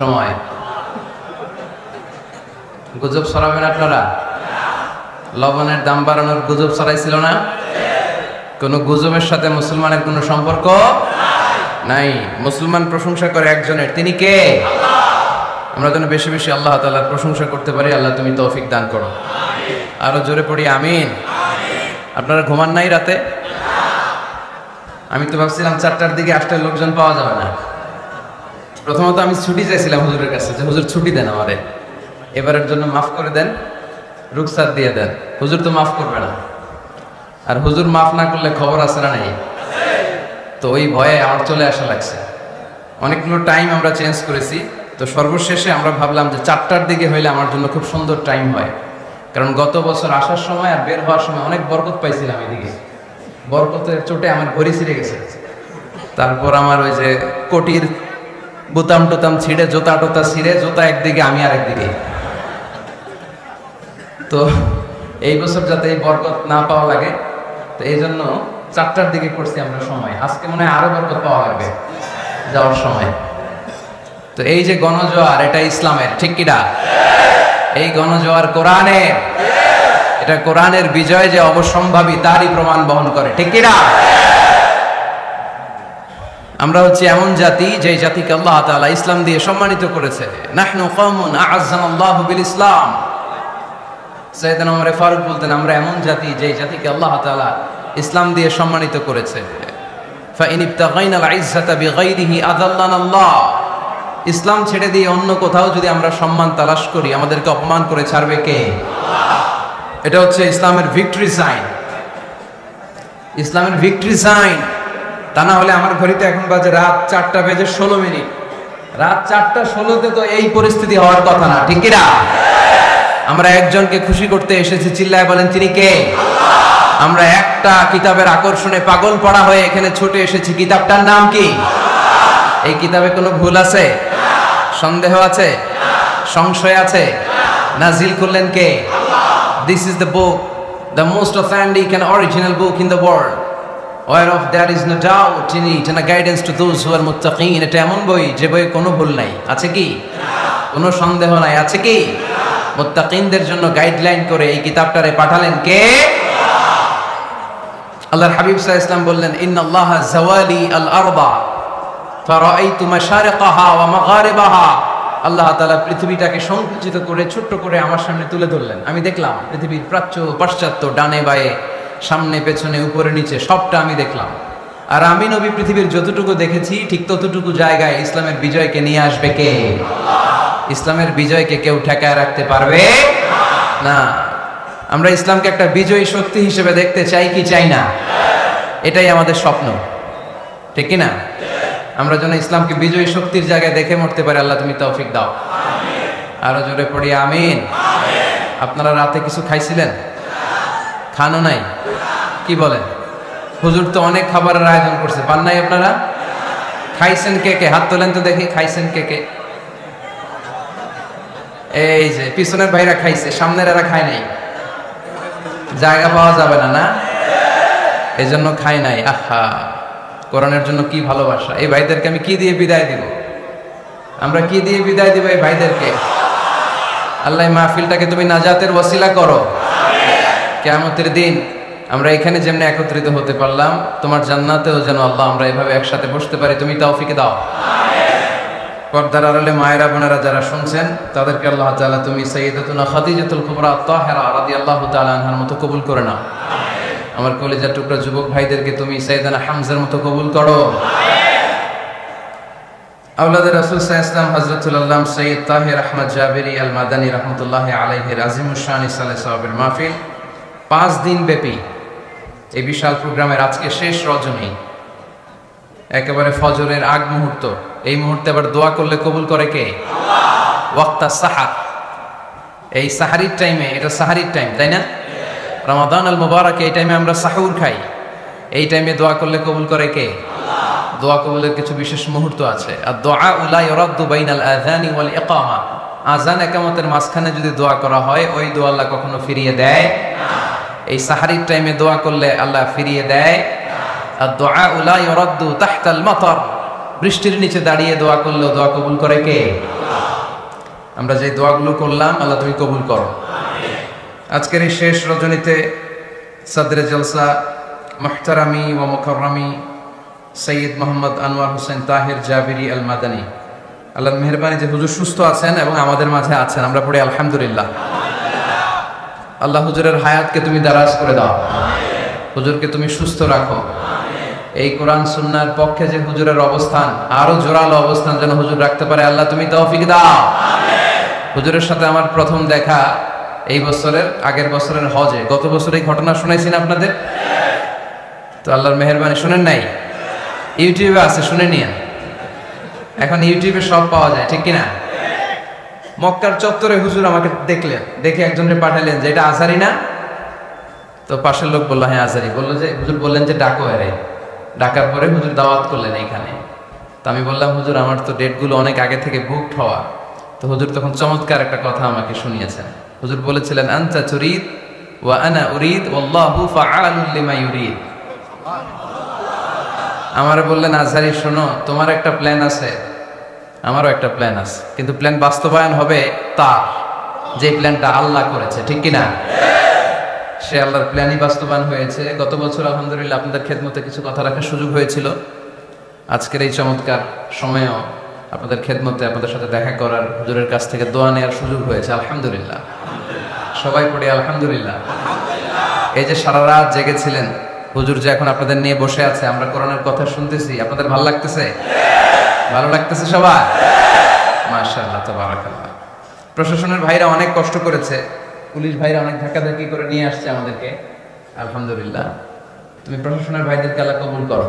সময় গুজব ছড়াবেন আপনারা। লবণের দাম বাড়ানোর গুজব ছড়াইছিল না? কোন গুজবের সাথে মুসলমানের কোনো সম্পর্ক নাই। মুসলমান প্রশংসা করে একজনের, তিনি কে? আমরা যেন বেশি বেশি আল্লাহ তাআলার প্রশংসা করতে পারি। আল্লাহ তুমি তৌফিক দান করো। আরো জোরে পড়ি আমিন। আপনারা ঘুমান নাই রাতে? আমি তো ভাবছিলাম 4টার দিকে আসলে লোকজন পাওয়া যাবে না। প্রথমত আমি ছুটি চাইছিলাম হুজুরের কাছে, যে হুজুর ছুটি দেন আমারে, এবারের জন্য মাফ করে দেন, রুখসাত দিয়ে দেন। হুজুর তো মাফ করবে না, আর হুজুর মাফ না করলে খবর আছে না নাই? তো ওই ভয়ে আমার চলে আসা লাগছে। অনেকগুলো টাইম আমরা চেঞ্জ করেছি, তো সর্বশেষে আমরা ভাবলাম যে 4টার দিকে হইলে আমার জন্য খুব সুন্দর টাইম হয়। কারণ গত বছর আসার সময় আর বের হওয়ার সময় অনেক বরকত পাইছিলাম। এদিকে বরকতের চোটে আমার ঘড়ি ছিঁড়ে গেছে, তারপর আমার ওই যে কোটির বোতাম টোতাম ছিঁড়ে, জোতা টোতা ছিঁড়ে, জোতা একদিকে আমি আর একদিকে। তো এই বছর যাতে এই বরকত না পাওয়া লাগে, তো এই জন্য 4টার দিকে করছি আমরা সময়। আজকে মনে হয় আরো বরকত পাওয়া লাগবে যাওয়ার সময়। তো এই যে গণজোয়ার, এটা ইসলামের, ঠিক কিনা? এই গণজোয়ার কোরআনের, এটা কোরআনের বিজয় যে অবশ্যম্ভাবী তারই প্রমাণ বহন করে, ঠিক কিনা? আমরা হচ্ছে এমন জাতি, যে জাতিকে আল্লাহ তাআলা ইসলাম দিয়ে সম্মানিত করেছে। নাহনু কওমুন আ'আজ্জানাল্লাহু বিল ইসলাম। সাইয়েদনা ওমর ফারুক বলতেন, আমরা এমন জাতি, যে জাতিকে আল্লাহ তাআলা ইসলাম দিয়ে সম্মানিত করেছে। ফাইন ইবতাগাইনাল ইজ্জাতা বিগাইরিহি আযাল্লানাল্লাহ। ইসলাম ছেড়ে দিয়ে অন্য কোথাও যদি আমরা সম্মান তালাশ করি, আমাদেরকে অপমান করে ছাড়বে কে? আল্লাহ। এটা হচ্ছে ইসলামের ভিক্টরি সাইন, ইসলামের ভিক্টরি সাইন। তা না হলে আমার ঘড়িতে এখন বাজে রাত 4টা বেজে 16 মিনিট। রাত 4টা 16তে তো এই পরিস্থিতি হওয়ার কথা না, ঠিক কিনা? আমরা একজনকে খুশি করতে এসেছি, চিল্লায় বলেন তিনি কে? আল্লাহ। আমরা একটা কিতাবের আকর্ষণে পাগল পড়া হয়ে এখানে ছুটে এসেছি। কিতাবটার নাম কি? আল্লাহ। এই কিতাবে কোনো ভুল আছে? সন্দেহ আছে? সংশয় আছে? নাজিল করলেন কে? আল্লাহ। This is the book, the most authentic and original book in the world, whereof there is no doubt in it and a guidance to those who are muttaqin. এটা এমন বই, যে বইয়ে কোনো ভুল নাই, আছে কি? কোনো সন্দেহ নাই, আছে কি? মুত্তাকিনদের জন্য গাইডলাইন করে এই কিতাবটারে পাঠালেন কে? আল্লাহর হাবিব সাল্লাল্লাহু আলাইহি ওয়াসাল্লাম বললেন, ইন্নাল্লাহা যাওয়ালি আল আরবা ফারাআইতু মাশারিকাহা ওয়া মাগারিবাহা। আল্লাহ তাআলা পৃথিবীটাকে সংকুচিত করে ছোট্ট করে আমার সামনে তুলে ধরলেন। আমি দেখলাম পৃথিবীর প্রাচ্য পাশ্চাত্য, ডানে বায়ে, সামনে পেছনে, উপরে নিচে, সবটা আমি দেখলাম। আর আমি নবী পৃথিবীর যতটুকু দেখেছি, ঠিক ততটুকু জায়গায় ইসলামের বিজয়কে নিয়ে আসবে কে? আল্লাহ। ইসলামের বিজয়কে কেউ ঠেকায় রাখতে পারবে না। আমরা ইসলামকে একটা বিজয়ী শক্তি হিসেবে দেখতে চাই কি চাই না? এটাই আমাদের স্বপ্ন, ঠিক কিনা? আমরা যেন ইসলামকে বিজয়ী শক্তির জায়গায় দেখে মরতে পারি। আল্লাহ তুমি তৌফিক দাও। আরো জোরে পড়ি আমিন। আপনারা রাতে কিছু খাইছিলেন? খানো নাই? কি বলেন? হুজুর তো অনেক খাবারের আয়োজন করছে, পান নাই আপনারা? খাইছেন কে কে? হাত তোলেন তো দেখি, খাইছেন কে কে? এই যে পিছনের ভাইরা খাইছে, সামনের এরা খায় নাই। জায়গা পাওয়া যাবে না, না? এই জন্য খাই নাই। আহা, কোরআনের জন্য কি ভালোবাসা! এই ভাইদেরকে আমি কি দিয়ে বিদায় দিব? আমরা কি দিয়ে বিদায় দিব এই ভাইদেরকে? আল্লাহ মাহফিলটাকে তুমি নাজাতের ওয়াসিলা করো। কিয়ামতের দিন আমরা এখানে যেমনি একত্রিত হতে পারলাম, তোমার জান্নাতেও যেন আল্লাহ আমরা এভাবে একসাথে বসতে পারি। তুমি তৌফিক দাও। পর্দার আড়ালে মায়েরা বোনেরা যারা শুনছেন, তাদেরকে আল্লাহ তাআলা তুমি সাইয়্যিদাতুনা খাদিজাতুল কুবরা আত-তাহিরা রাদিয়াল্লাহু তাআলা আনহার মতো কবুল করে নাও। আমার কলিজার টুকরা যুবক ভাইদেরকে তুমি সাইয়েদানা হামজার মতো কবুল করো। আওলাদের রাসূল সাল্লাল্লাহু আলাইহি ওয়াসাল্লাম হযরতুল আল্লাম সৈয়দ তাহির আহমদ জাবেরি আল মাদানী রাহমাতুল্লাহি আলাইহির আজিমুশ শানি সালেসাওয়াবের মাহফিল 5 দিন ব্যাপী এই বিশাল প্রোগ্রামের আজকে শেষ রজনী, একেবারে ফজরের আগ মুহূর্ত। এই মুহূর্তে আবার দোয়া করলে কবুল করে কে? আল্লাহ। ওয়াক্তা সাহার, এই সাহারির টাইমে, এটা সাহারির টাইম, তাই না? রমাদান আল মুবারক, এই টাইমে আমরা সাহুর খাই। এই টাইমে দোয়া করলে কবুল করে কে? আল্লাহ। দোয়া কবুলের কিছু বিশেষ মুহূর্ত আছে। আর দোয়া লা ইউরাদ্দু বাইনাল আযানি ওয়াল ইকামা। আযান ইকামতের মাঝখানে যদি দোয়া করা হয়, ওই দোয়া আল্লাহ কখনো ফিরিয়ে দেয় না। এই সাহারির টাইমে দোয়া করলে আল্লাহ ফিরিয়ে দেয়। আর দোয়া লা ইউরাদ্দু তাহতাল মাতার। বৃষ্টির নিচে দাঁড়িয়ে দোয়া করলেও দোয়া কবুল করে কে? আমরা যে দোয়াগুলো করলাম আল্লাহ তুমি কবুল করো। আজকের এই শেষ রজনীতে সদরে জলসা মুহতারামি ওয়া মুকাররামি সৈয়দ মোহাম্মদ আনোয়ার হোসেন তাহির জাবিরি আল মাদানী, আল্লাহর মেহেরবানি যে হুজুর সুস্থ আছেন এবং আমাদের মাঝে আছেন, আমরা পড়ি আলহামদুলিল্লাহ। আল্লাহ হুজুরের হায়াতকে তুমি দারাজ করে দাও, হুজুরকে তুমি সুস্থ রাখো। এই কোরআন সুন্নাহর পক্ষে যে হুজুরের অবস্থান, আরো জোরালো অবস্থান যেন হুজুর রাখতে পারে, আল্লাহ তুমি তৌফিক দাও। হুজুরের সাথে আমার প্রথম দেখা এই বছরের, আগের বছরের হজে। গত বছর এই ঘটনা শুনাইছি না আপনাদের? তো আল্লাহর মেহেরবানি শুনেন নাই? ইউটিউবে আছে, শুনে নিয়ে। এখন ইউটিউবে সব পাওয়া যায়, ঠিক কিনা? মক্কার চত্বরে হুজুর আমাকে দেখলেন, দেখে একজনকে পাঠালেন যে এটা আজারি না? তো পাশের লোক বললো হ্যাঁ আজারি। বললো যে হুজুর বললেন যে ডাকো এরে। ডাকার পরে হুজুর দাওয়াত করলেন এইখানে। তো আমি বললাম হুজুর আমার তো ডেটগুলো অনেক আগে থেকে বুকড হওয়া। তো হুজুর তখন চমৎকার একটা কথা আমাকে শুনিয়েছেন। হুজুর বলেছিলেন আনতা তুরিদ ওয়া আনা উরিদ ওয়াল্লাহু ফাআলুল লিমা ইউরিদ। আমারে বললেন আজহারি শোনো, তোমার একটা প্ল্যান আছে, আমারও একটা প্ল্যান আছে, কিন্তু প্ল্যান বাস্তবায়ন হবে তার, যে প্ল্যানটা আল্লাহ করেছে, ঠিক কিনা? সে আল্লাহর প্ল্যানই বাস্তবায়ন হয়েছে। গত বছর আলহামদুলিল্লাহ আপনাদের খেদমতে কিছু কথা রাখার সুযোগ হয়েছিল। আজকের এই চমৎকার সময়েও আপনাদের খেদমতে আপনাদের সাথে দেখা করার, হুজুরের কাছ থেকে দোয়া নেওয়ার সুযোগ হয়েছে, আলহামদুলিল্লাহ। সবাই পড়ি আলহামদুলিল্লাহ। এই যে সারা রাত জেগেছিলেন, হুজুর যে এখন আপনাদের নিয়ে বসে আছে, আমরা কোরআনের কথা শুনতেছি, আপনাদের ভালো লাগতেছে? ভালো লাগতেছে সবাই? মাশাআল্লাহ, তাবারাকাল্লাহ। প্রশাসনের ভাইরা অনেক কষ্ট করেছে, পুলিশ ভাইরা অনেক ধাক্কাধাক্কি করে নিয়ে আসছে আমাদেরকে, আলহামদুলিল্লাহ। তুমি প্রশাসনের ভাইদেরকে আল্লাহ কবুল করো।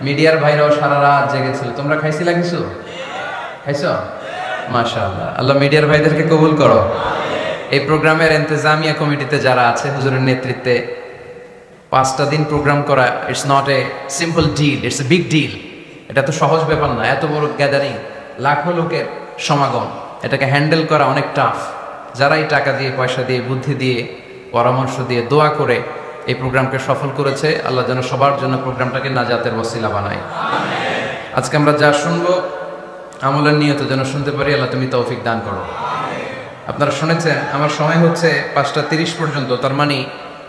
মিডিয়ার ভাইরাও সারা রাত জেগেছিল। তোমরা খাইছিলা কিছু? খাইছো? মাশাআল্লাহ, আল্লাহ মিডিয়ার ভাইদেরকে কবুল করো। এই প্রোগ্রামের ইন্তেজামিয়া কমিটিতে যারা আছে, হুজুরের নেতৃত্বে 5টা দিন প্রোগ্রাম করা, it's not a simple deal, it's a big deal. এটা তো সহজ ব্যাপার না, এত বড় গ্যাদারিং, লাখো লোকের সমাগম, এটাকে হ্যান্ডেল করা অনেক টাফ। যারাই টাকা দিয়ে, পয়সা দিয়ে, বুদ্ধি দিয়ে, পরামর্শ দিয়ে, দোয়া করে এই প্রোগ্রামকে সফল করেছে, আল্লাহ যেন সবার জন্য প্রোগ্রামটাকে নাজাতের ওসিলা বানায়। আজকে আমরা যা শুনবো আমলের নিয়ত যেন শুনতে পারি, আল্লাহ তুমি তৌফিক দান করো। আপনারা শুনেছেন আমার সময় হচ্ছে 5টা 30 পর্যন্ত, তার মানে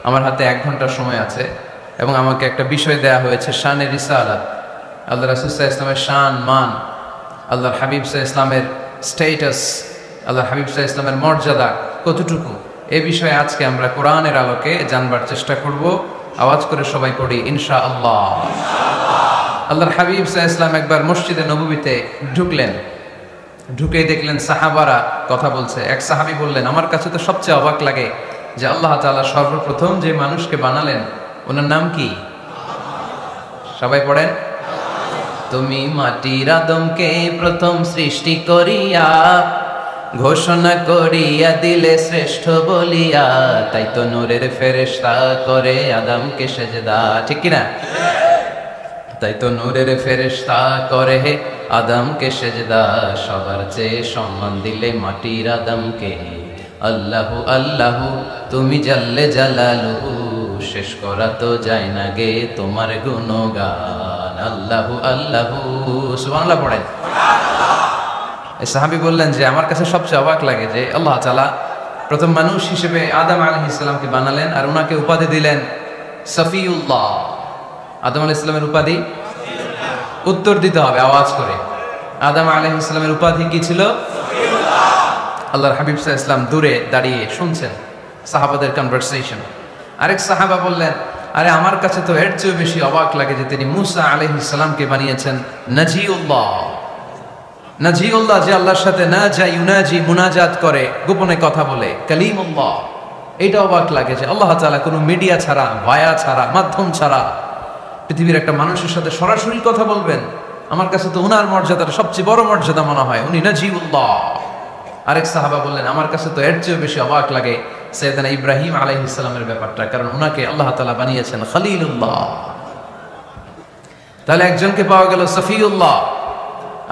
আমার হাতে 1 ঘন্টার সময় আছে এবং আমাকে একটা বিষয় দেয়া হয়েছে, শানে রিসালাত। আল্লাহ রাসূল সাল্লাল্লাহু আলাইহি ওয়াসাল্লামের শান, মান, আল্লাহর হাবিব সাল্লাল্লাহু আলাইহি ওয়াসাল্লামের স্ট্যাটাস, আল্লাহর হাবিব সাল্লাল্লাহু আলাইহি ওয়াসাল্লামের মর্যাদা কতটুকু, এই বিষয়ে আজকে আমরা কোরআনের আলোকে জানবার চেষ্টা করব। আওয়াজ করে সবাই পড়ি ইনশাআল্লাহ। আল্লাহর হাবিব সাল্লাল্লাহু আলাইহি ওয়াসাল্লাম একবার মসজিদে নববীতে ঢুকলেন, ঢুকেই দেখলেন সাহাবারা কথা বলছে। এক সাহাবী বললেন, আমার কাছে তো সবচেয়ে অবাক লাগে যে আল্লাহ তাআলা সর্বপ্রথম যে মানুষকে বানালেন ওনার নাম কি? সবাই পড়েন, তুমি মাটির আদমকে প্রথম সৃষ্টি করিয়া ঘোষণা করিয়া দিলে শ্রেষ্ঠ বলিয়া, তাই তো নূরের ফেরেশতা করে আদমকে সেজদা, ঠিক কিনা? তাই তো নূরের ফেরেশতা করে আদমকে সেজদা, সবার চেয়ে সম্মান দিলে মাটির আদমকে। আল্লাহু আল্লাহু তুমি জাল্লে জালালুহু, শেষ করা তো যায় না গে তোমার গুণগান। আল্লাহু আল্লাহু, সুবহানাল্লাহ পড়েন। এই সাহাবী বললেন যে আমার কাছে সবচেয়ে অবাক লাগে যে আল্লাহ তাআলা প্রথম মানুষ হিসেবে আদম আলাইহিস সালামকে বানালেন আর ওনাকে উপাধি দিলেন সফিউল্লাহ। আদম আলাইহিস সালামের উপাধি উত্তর দিতে হবে আওয়াজ করে। আদম আলাইহিস সালামের উপাধি কি ছিল? সফিউল্লাহ। আল্লাহর হাবিব সাল্লাল্লাহু আলাইহি ওয়াসাল্লাম দূরে দাঁড়িয়ে শুনছেন সাহাবাদের কনভারসেশন। আরেক সাহাবা বললেন, আরে আমার কাছে তো এর চেয়ে বেশি অবাক লাগে যে তিনি মুসা আলাইহিস সালামকে বানিয়েছেন নাজিউল্লাহ। নাজিউল্লাহ, যে আল্লাহর সাথে না যা ইউনাজি মুনাজাত করে, গোপনে কথা বলে, কালিমুল্লাহ। এটা অবাক লাগে যে আল্লাহ তাআলা কোনো মিডিয়া ছাড়া, ভায়া ছাড়া, মাধ্যম ছাড়া পৃথিবীর একটা মানুষের সাথে সরাসরি কথা বলবেন। আমার কাছে তো ওনার মর্যাদাটা সবচেয়ে বড় মর্যাদা মনে হয়, উনি নাজিউল্লাহ। আরেক সাহাবা বললেন, আমার কাছে তো এর চেয়ে বেশি অবাক লাগে সাইয়েদনা ইব্রাহিম আলাইহিস সালামের ব্যাপারটা, কারণ ওনাকে আল্লাহ তাআলা বানিয়েছেন খলিলুল্লাহ। তাহলে একজনকে পাওয়া গেল সফিউল্লাহ,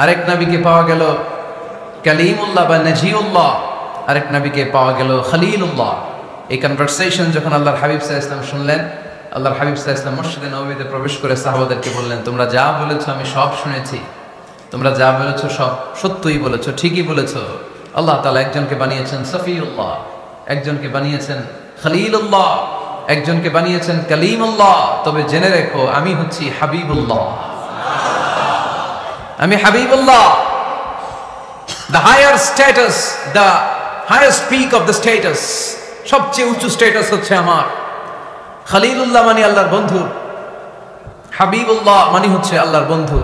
আরেক নবীকে পাওয়া গেল কালিমুল্লাহ বা নাজিউল্লাহ, আরেক নবীকে পাওয়া গেল খলিলুল্লাহ। এই কনভারসেশন যখন আল্লাহর হাবিব সাল্লাল্লাহু আলাইহি ওয়াসাল্লাম শুনলেন, আল্লাহর হাবিব সাল্লাল্লাহু আলাইহি ওয়াসাল্লাম মসজিদে নববীতে প্রবেশ করে সাহাবাদেরকে বললেন, তোমরা যা বলেছো আমি সব শুনেছি, তোমরা যা বলেছো সব সত্যই বলেছো, ঠিকই বলেছো। আল্লাহ তাআলা একজনকে বানিয়েছেন সফিউল্লাহ, একজনকে বানিয়েছেন খলিলুল্লাহ, একজনকে বানিয়েছেন কালিমুল্লাহ। তবে জেনে রেখো আমি হচ্ছি হাবিবুল্লাহ, আমি Habibullah. The higher status, the highest peak of the status, সবচেয়ে উঁচু স্ট্যাটাস হচ্ছে আমার। খলিলুল্লাহ মানে আল্লাহর বন্ধু, হাবিবুল্লাহ মানে হচ্ছে আল্লাহর বন্ধু।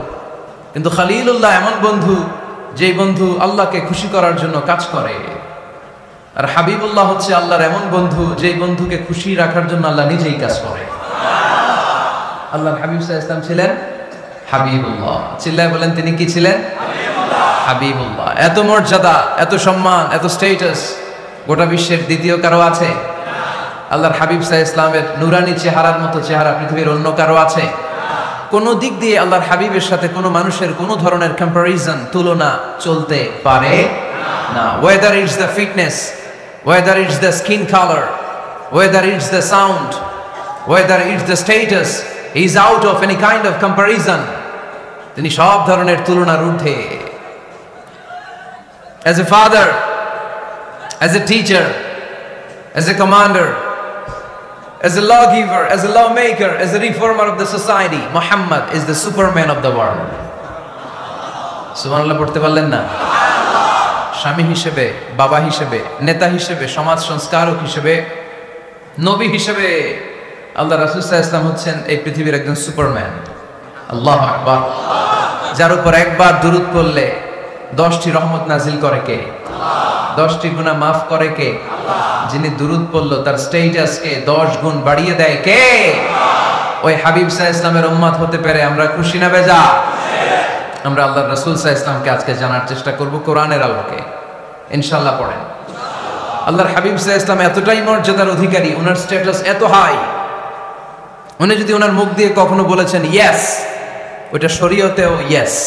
কিন্তু খলিলুল্লাহ এমন বন্ধু যেই বন্ধু আল্লাহকে খুশি করার জন্য কাজ করে, আর হাবিবুল্লাহ হচ্ছে আল্লাহর এমন বন্ধু যেই বন্ধুকে খুশি রাখার জন্য আল্লাহ নিজেই কাজ করে। আল্লাহর হাবিব সাল্লাল্লাহু আলাইহি ওয়াসাল্লাম ছিলেন হাবিবুল্লাহ। চিল্লায় বলেন তিনি কি ছিলেন? হাবিবুল্লাহ। এত মর্যাদা, এত সম্মান, এত স্ট্যাটাস গোটা বিশ্বের দ্বিতীয় কারো আছে? আল্লাহর হাবিব সাল্লাল্লাহু আলাইহি ওয়াসাল্লামের নুরানি চেহারার মতো চেহারা পৃথিবীর অন্য কারো আছে? কোন দিক দিয়ে আল্লাহর হাবিবের সাথে কোনো মানুষের কোনো ধরনের কম্পারিজন, তুলনা চলতে পারে না। Whether it's the fitness, whether it's the skin colour, whether it's the sound, whether it's the status, he is out of any kind of comparison. তিনি সব ধরনের তুলনার ঊর্ধ্বে। As a father, as a teacher, as a commander, as a lawgiver, as a lawmaker, as a reformer of the society, Muhammad is the superman of the world. সুবহানাল্লাহ পড়তে পারলেন না? স্বামী হিসেবে, বাবা হিসেবে, নেতা হিসেবে, সমাজ সংস্কারক হিসেবে, নবী হিসেবে আল্লাহ রাসূল সাল্লাল্লাহু আলাইহি ওয়াসাল্লাম হচ্ছেন এই পৃথিবীর একজন সুপারম্যান। আল্লাহু আকবার। যার উপর একবার দুরূদ পড়লে 10টি রহমত নাজিল করে কে? 10টি গুনাহ মাফ করে কে? যিনি দুরূদ পড়লো তার স্ট্যাটাসকে 10 গুণ বাড়িয়ে দেয় কে? ওই হাবিব সাল্লাল্লাহু আলাইহি ওয়াসাল্লামের উম্মত হতে পেরে আমরা খুশি না বেজা? আমরা আল্লাহর রাসূল সাল্লাল্লাহু আলাইহি ওয়াসাল্লামকে আজকে জানার চেষ্টা করব কোরআনের আলোকে। ইনশাআল্লাহ পড়েন। আল্লাহর হাবিব সাল্লাল্লাহু আলাইহি ওয়াসাল্লাম এতটাই মর্যাদার অধিকারী, ওনার স্ট্যাটাস এত হাই, উনি যদি ওনার মুখ দিয়ে কখনো বলেছেন ইয়েস, ওটা শরীয়তেও ইয়েস।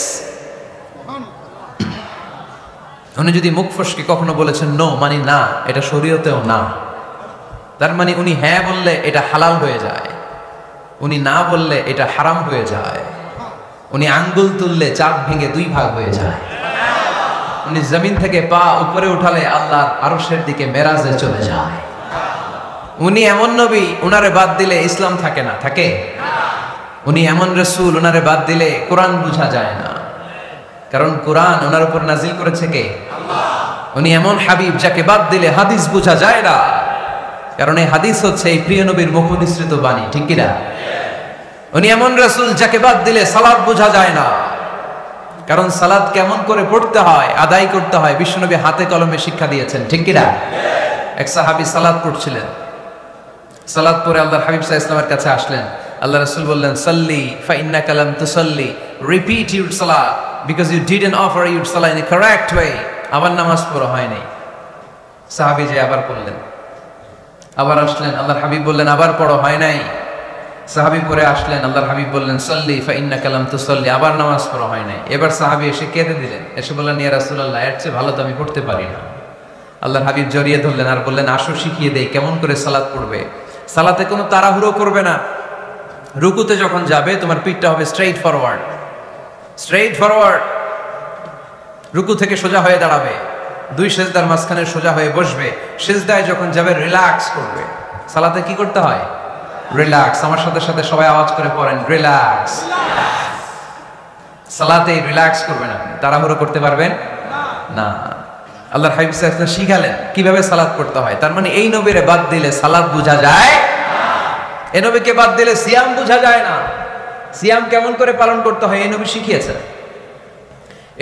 উনি যদি মুখ ফসকে কখনো বলেছেন নো, মানে না, এটা শরীয়তেও না। তার মানে উনি হ্যাঁ বললে এটা হালাল হয়ে যায়, উনি না বললে এটা হারাম হয়ে যায়। উনি আঙ্গুল তুললে চাপ ভেঙে 2 ভাগ হয়ে যায়। উনি জমিন থেকে পা উপরে উঠালে আল্লাহর আরশের দিকে মেরাজে চলে যায়। উনি এমন নবী, উনারে বাদ দিলে ইসলাম থাকে না, থাকে? উনি এমন রাসূল, উনারে বাদ দিলে কোরআন বুঝা যায় না, কারণ কোরআন ওনার উপর নাজিল করেছে কে? আল্লাহ। উনি এমন হাবিব যাকে বাদ দিলে হাদিস বোঝা যায় না, কারণ এই হাদিস হচ্ছে এই প্রিয় নবীর মুখনিসৃত বাণী, ঠিক কি না? উনি এমন রাসূল যাকে বাদ দিলে সালাত বোঝা যায় না, কারণ সালাত কেমন করে পড়তে হয়, আদায় করতে হয় বিশ্বনবী হাতে কলমে শিক্ষা দিয়েছেন, ঠিক কি না? এক সাহাবী সালাত পড়ছিলেন, সালাত পড়ে আল্লাহর হাবিব সাল্লাল্লাহু আলাইহি ওয়াসাল্লামের কাছে আসলেন। আল্লাহ রাসূল বললেন, সাল্লি ফা ইন্নাকা লাম তুসাল্লি, রিপিট ইউর সালাত because you didn't offer your salah in a correct way. আবার নামাজ পড়া হয় নাই। সাহাবী যে আবার পড়লেন, আবার আসলেন, আল্লাহর হাবিব বললেন আবার পড়া হয় নাই। সাহাবী পরে আসলেন, আল্লাহর হাবিব বললেন সাল্লি ফা ইন্নাকা লাম তুসাল্লি, আবার নামাজ পড়া হয় নাই। এবার সাহাবী এসে কেঁদে দিলেন, এসে বললেন ইয়া রাসূলুল্লাহ, এর চেয়ে ভালো তো আমি পড়তে পারি না। আল্লাহর হাবিব জড়িয়ে ধরলেন আর বললেন আসো শিখিয়ে দেই কেমন করে সালাত পড়বে। সালাতে কোনো তাড়াহুড়ো করবে না। রুকুতে যখন যাবে তোমার পিঠটা হবে স্ট্রেইট ফরওয়ার্ড, স্ট্রেইট ফরওয়ার্ড। রুকু থেকে সোজা হয়ে দাঁড়াবে, 2 সেজদার মাঝখানে সোজা হয়ে বসবে। সেজদায় যখন যাবে রিল্যাক্স করবে। সালাতে কি করতে হয়? রিল্যাক্স। আমার সাথে সাথে সবাই আওয়াজ করে পড়েন রিল্যাক্স। সালাতে রিল্যাক্স করবেন আপনি, তাড়াহুড়ো করতে পারবেন না। আল্লাহর হাবিব সাল্লাল্লাহু আলাইহি ওয়াসাল্লাম শিখালেন কিভাবে সালাত পড়তে হয়। তার মানে এই নবীরে বাদ দিলে সালাত বোঝা যায় না, এই নবীকে বাদ দিলে সিয়াম বোঝা যায় না। সিয়াম কেমন করে পালন করতে হয় এই নবী শিখিয়েছেন।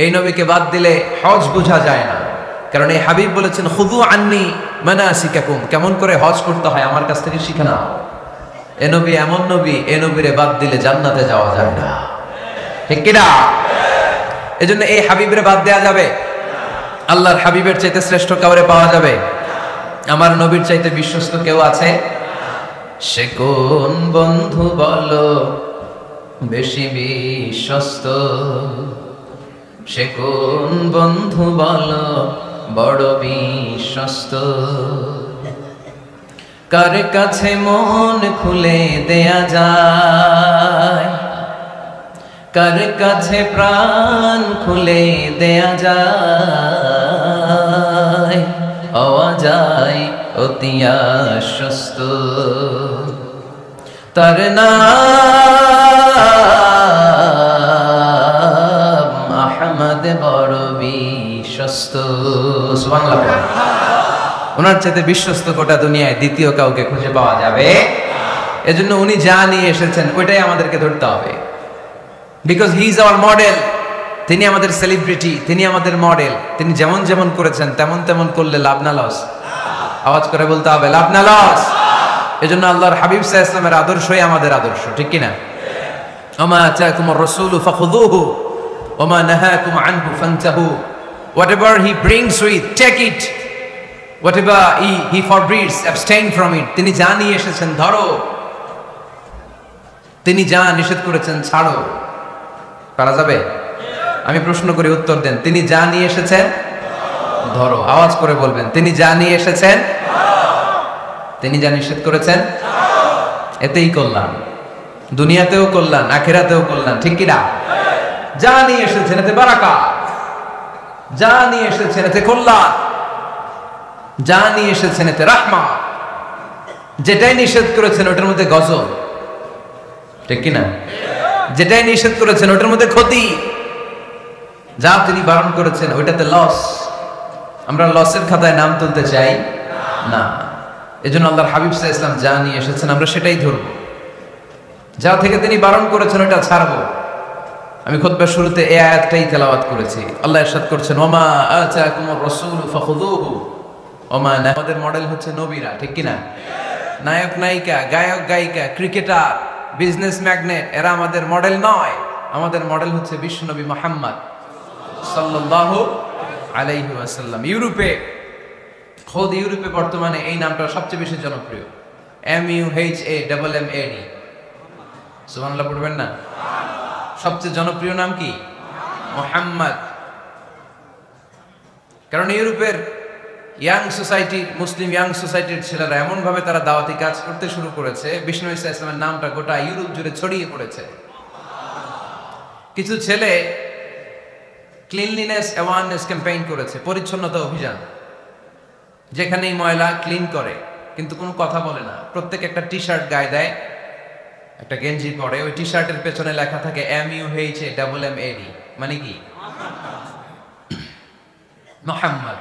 এই নবীকে বাদ দিলে হজ বোঝা যায় না, কারণ এই হাবিব বলেছেন খুযু আন্নী মানাসিকাকুম, কেমন করে হজ করতে হয় আমার কাছ থেকে শিখে নাও। এই নবী এমন নবী, এই নবীরে বাদ দিলে জান্নাতে যাওয়া যায় না, ঠিক কি না? এজন্য এই হাবিবরে বাদ দেয়া যাবে? আল্লাহর হাবিবের চাইতে শ্রেষ্ঠ কাউরে পাওয়া যাবে? আমার নবীর চাইতে বিশ্বস্ত কেউ আছে? সে কোন বন্ধু বলো বেশি বিশ্বস্ত, সে কোন বন্ধু বলো বড় বিশ্বস্ত। কার কাছে মন খুলে দেয়া যায়, কার কাছে প্রাণ খুলে দেয়া যায়, হওয়া যায় অতি আশ্বস্ত। তার নাম আহমদ বড় বিশ্বস্ত। সুবহানাল্লাহ। ওনার চাইতে বিশ্বস্ত গোটা দুনিয়ায় দ্বিতীয় কাউকে খুঁজে পাওয়া যাবে। এজন্য উনি যা নিয়ে এসেছেন ওইটাই আমাদেরকে ধরতে হবে, because he is our model. তিনি আমাদের সেলিব্রিটি, তিনি আমাদের মডেল। তিনি যেমন যেমন করেছেন তেমন তেমন করলে লাভ না লস? আওয়াজ করে বলতে হবে লাভ না লস। এজন্য আল্লাহর হাবিব সাল্লাল্লাহু আলাইহি ওয়াসাল্লামের আদর্শই আমাদের আদর্শ, ঠিক কি না? ওমা আতাকুমুর রাসূলু ফাখুযুহু ওমা নাহাকুম আনহু ফান্তাহু। Whatever he brings with, take it. Whatever he forbids, abstain from it. তিনি যা নিয়ে এসেছেন ধরো, তিনি যা নিষেধ করেছেন ছাড়ো। পারা যাবে? আমি প্রশ্ন করি, উত্তর দেন। তিনি যা নিয়ে এসেছেন ধরো। আওয়াজ করে বলবেন, তিনি যা নিয়ে এসেছেন, তিনি যা নিষেধ করেছেন, এতেই কল্যাণ। দুনিয়াতেও কল্যাণ, আখিরাতেও কল্যাণ, ঠিক কিনা? যা নিয়ে এসেছেন এতে বারাকা, যা নিয়ে এসেছেন এতে কল্যাণ, যা নিয়ে এসেছেন এতে রাহমা। যেটাই নিষেধ করেছেন ওটার মধ্যে গজব, ঠিক কিনা? যেটাই নিষেধ করেছেন ওটার মধ্যে ক্ষতি, যা তিনি বারণ করেছেন ওইটাতে লস। আমরা লসের খাতায় নাম তুলতে চাই না। এজন্য আল্লাহর হাবিব সাল্লাল্লাহু আলাইহি ওয়াসাল্লাম যা নিয়ে এসেছেন আমরা সেটাই ধরব, যা থেকে তিনি বারণ করেছেন ওটা ছাড়বো। আমি খুতবার শুরুতে এই আয়াতটাই তেলাওয়াত করেছি। আল্লাহ ইরশাদ করছেন, ওমা আতাকুমুর রাসূলু ফাখুযুহু ওমা। আমাদের মডেল হচ্ছে নবীরা, ঠিক কিনা? নায়ক নায়িকা, গায়ক গায়িকা, ক্রিকেটার, বিজনেস ম্যাগনেট, এরা আমাদের মডেল নয়। আমাদের মডেল হচ্ছে বিশ্বনবী মুহাম্মদ সাল্লাল্লাহু আলাইহি ওয়াসাল্লাম। ইউরোপে, খোদ ইউরোপে বর্তমানে এই নামটা সবচেয়ে বেশি জনপ্রিয়, MUHAMMAD। সুবহানাল্লাহ পড়বেন না? সবচেয়ে জনপ্রিয় নাম কি? মুহাম্মদ। কারণ ইউরোপের ইয়াং সোসাইটি, মুসলিম ইয়াং সোসাইটির ছেলেরা এমন ভাবে তারা দাওয়াতি কাজ করতে শুরু করেছে, বিষ্ণু ঈসা ইসলামের নামটা গোটা ইউরোপ জুড়ে ছড়িয়ে পড়েছে। কিছু ছেলে ক্লিনলিনেস অ্যাওয়ারনেস ক্যাম্পেইন করেছে, পরিচ্ছন্নতা অভিযান। যেখানেই ময়লা ক্লিন করে, কিন্তু কোনো কথা বলে না। প্রত্যেক একটা টি শার্ট গায়ে দেয়, একটা গেঞ্জি পরে, ওই টি শার্টের পেছনে লেখা থাকে MUHAMMAD, মানে কি? মুহাম্মদ।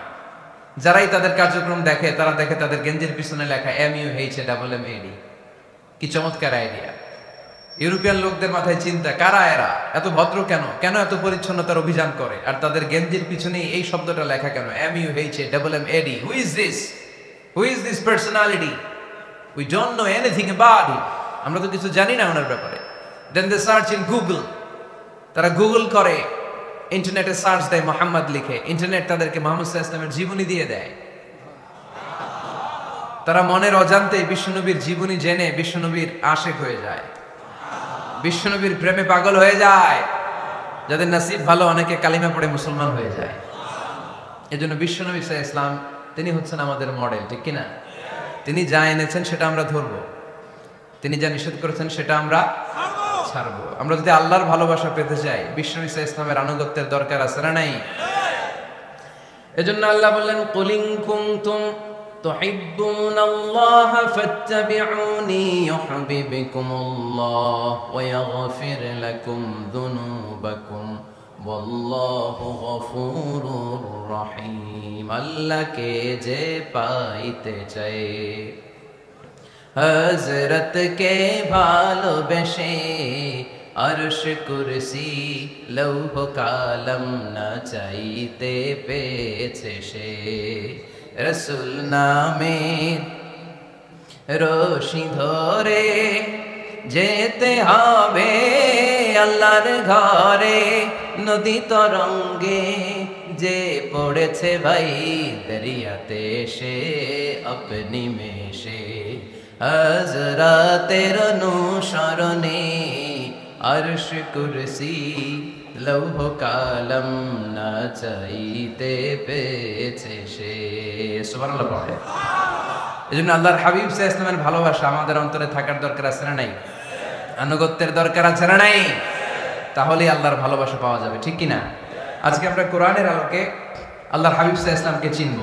যারাই তাদের কার্যক্রম দেখে তারা দেখে তাদের গেঞ্জির পিছনে লেখা MUHAMMAD। কি চমৎকার আইডিয়া! ইউরোপিয়ান লোকদের মাথায় চিন্তা, কারা এরা, এত ভদ্র কেন, কেন এত পরিচ্ছন্নতার অভিযান করে, আর তাদের গেঞ্জির পিছনে এই শব্দটা লেখা কেন, MUHAMMAD? Who is this? Who is this personality? We don't know anything about him. আমরা তো কিছু জানি না ওনার ব্যাপারে। দেন দে সার্চ ইন গুগল। তারা গুগল করে, ইন্টারনেটে সার্চ দেয় মুহাম্মদ লিখে। ইন্টারনেট তাদেরকে মুহাম্মদ সাল্লাল্লাহু আলাইহি ওয়াসাল্লামের জীবনী দিয়ে দেয়। তারা মনের অজান্তে বিশ্বনবীর জীবনী জেনে বিশ্বনবীর আশিক হয়ে যায়, বিশ্বনবীর প্রেমে পাগল হয়ে যায়। যাদের নসিব ভালো, অনেকে কালিমা পড়ে মুসলমান হয়ে যায়। এজন্য বিশ্বনবী সাল্লাল্লাহু আলাইহি ওয়াসাল্লাম তিনি হচ্ছেন আমাদের মডেল, ঠিক কিনা? তিনি যা এনেছেন সেটা আমরা ধরবো, তিনি যা নিষেধ করেছেন সেটা আমরা ছাড়বো। আমরা যদি আল্লাহর ভালোবাসা পেতে চাই, বিশ্বনবী সাল্লাল্লাহু আলাইহি ওয়াসাল্লামের আনুগত্যের দরকার আছে না নাই? এজন্য আল্লাহ বললেন, কুল ইন কুনতুম তুহিব্বুনাল্লাহা ফাত্তাবিউনি ইউহিব্বুকুমুল্লাহ ওয়া ইয়াগফির লাকুম যুনুবাকুম ওয়াল্লাহু গফুরুর রহিম। আল্লাহকে যে পাইতে চায়, হযরত কে ভালোবেসে, আরশ কুরসি লৌহ কালাম না চাইতে পেয়েছে সে। রসুল নামের রশি ধরে যেতে হবে আল্লাহর ঘরে। নদী তরঙ্গে যে পড়েছে ভাই দরিয়াতে, সে আপনি মেশে হযরতের অনুসরণে আরশ কুরসি লৌহ কালাম না চাইতে পেয়েছে সে। সুবহানাল্লাহ পড়ে। এজন্য আল্লাহর হাবিব সাল্লাল্লাহু আলাইহি ওয়াসাল্লামের ভালোবাসা আমাদের অন্তরে থাকার দরকার আছে না নাই? আনুগত্যের দরকার আছে না নাই? তাহলেই আল্লাহর ভালোবাসা পাওয়া যাবে, ঠিক কি না? আজকে আমরা কোরআনের আলোকে আল্লাহর হাবিব সাল্লাল্লাহু আলাইহি ওয়াসাল্লামকে চিনব।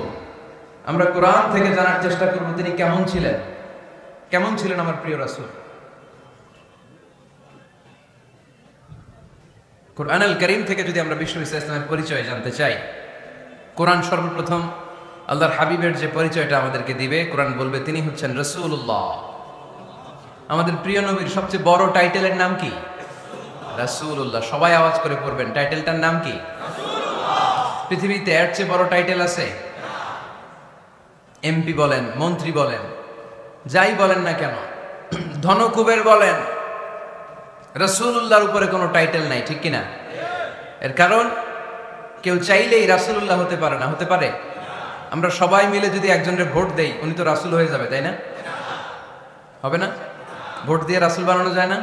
আমরা কোরআন থেকে জানার চেষ্টা করব তিনি কেমন ছিলেন। কেমন ছিলেন আমার প্রিয় রাসূল? কোরআনুল কারীম থেকে যদি আমরা বিশ্ব ইসলামের পরিচয় জানতে চাই, কোরআন সর্বপ্রথম আল্লাহর হাবিবের যে পরিচয়টা আমাদেরকে দিবে, কোরআন বলবে তিনি হচ্ছেন রাসূলুল্লাহ। আমাদের প্রিয় নবীর সবচেয়ে বড় টাইটেলের নাম কি? রাসূলুল্লাহ। সবাই আওয়াজ করে পড়বেন, টাইটেলটার নাম কি? রাসূলুল্লাহ। পৃথিবীতে এর চেয়ে বড় টাইটেল আছে? এমপি বলেন, মন্ত্রী বলেন, যাই বলেন না কেন, ধনকুবের বলেন, রাসূলুল্লাহর উপরে কোনো টাইটেল নাই, ঠিক কিনা? এর কারণ কেউ চাইলেই রাসূলুল্লাহ হতে পারে না। হতে পারে? আমরা সবাই মিলে যদি একজনের ভোট দেই, উনি তো রাসূল হয়ে যাবে, তাই না? হবে না? ভোট দিয়ে রাসূল বানানো যায় না?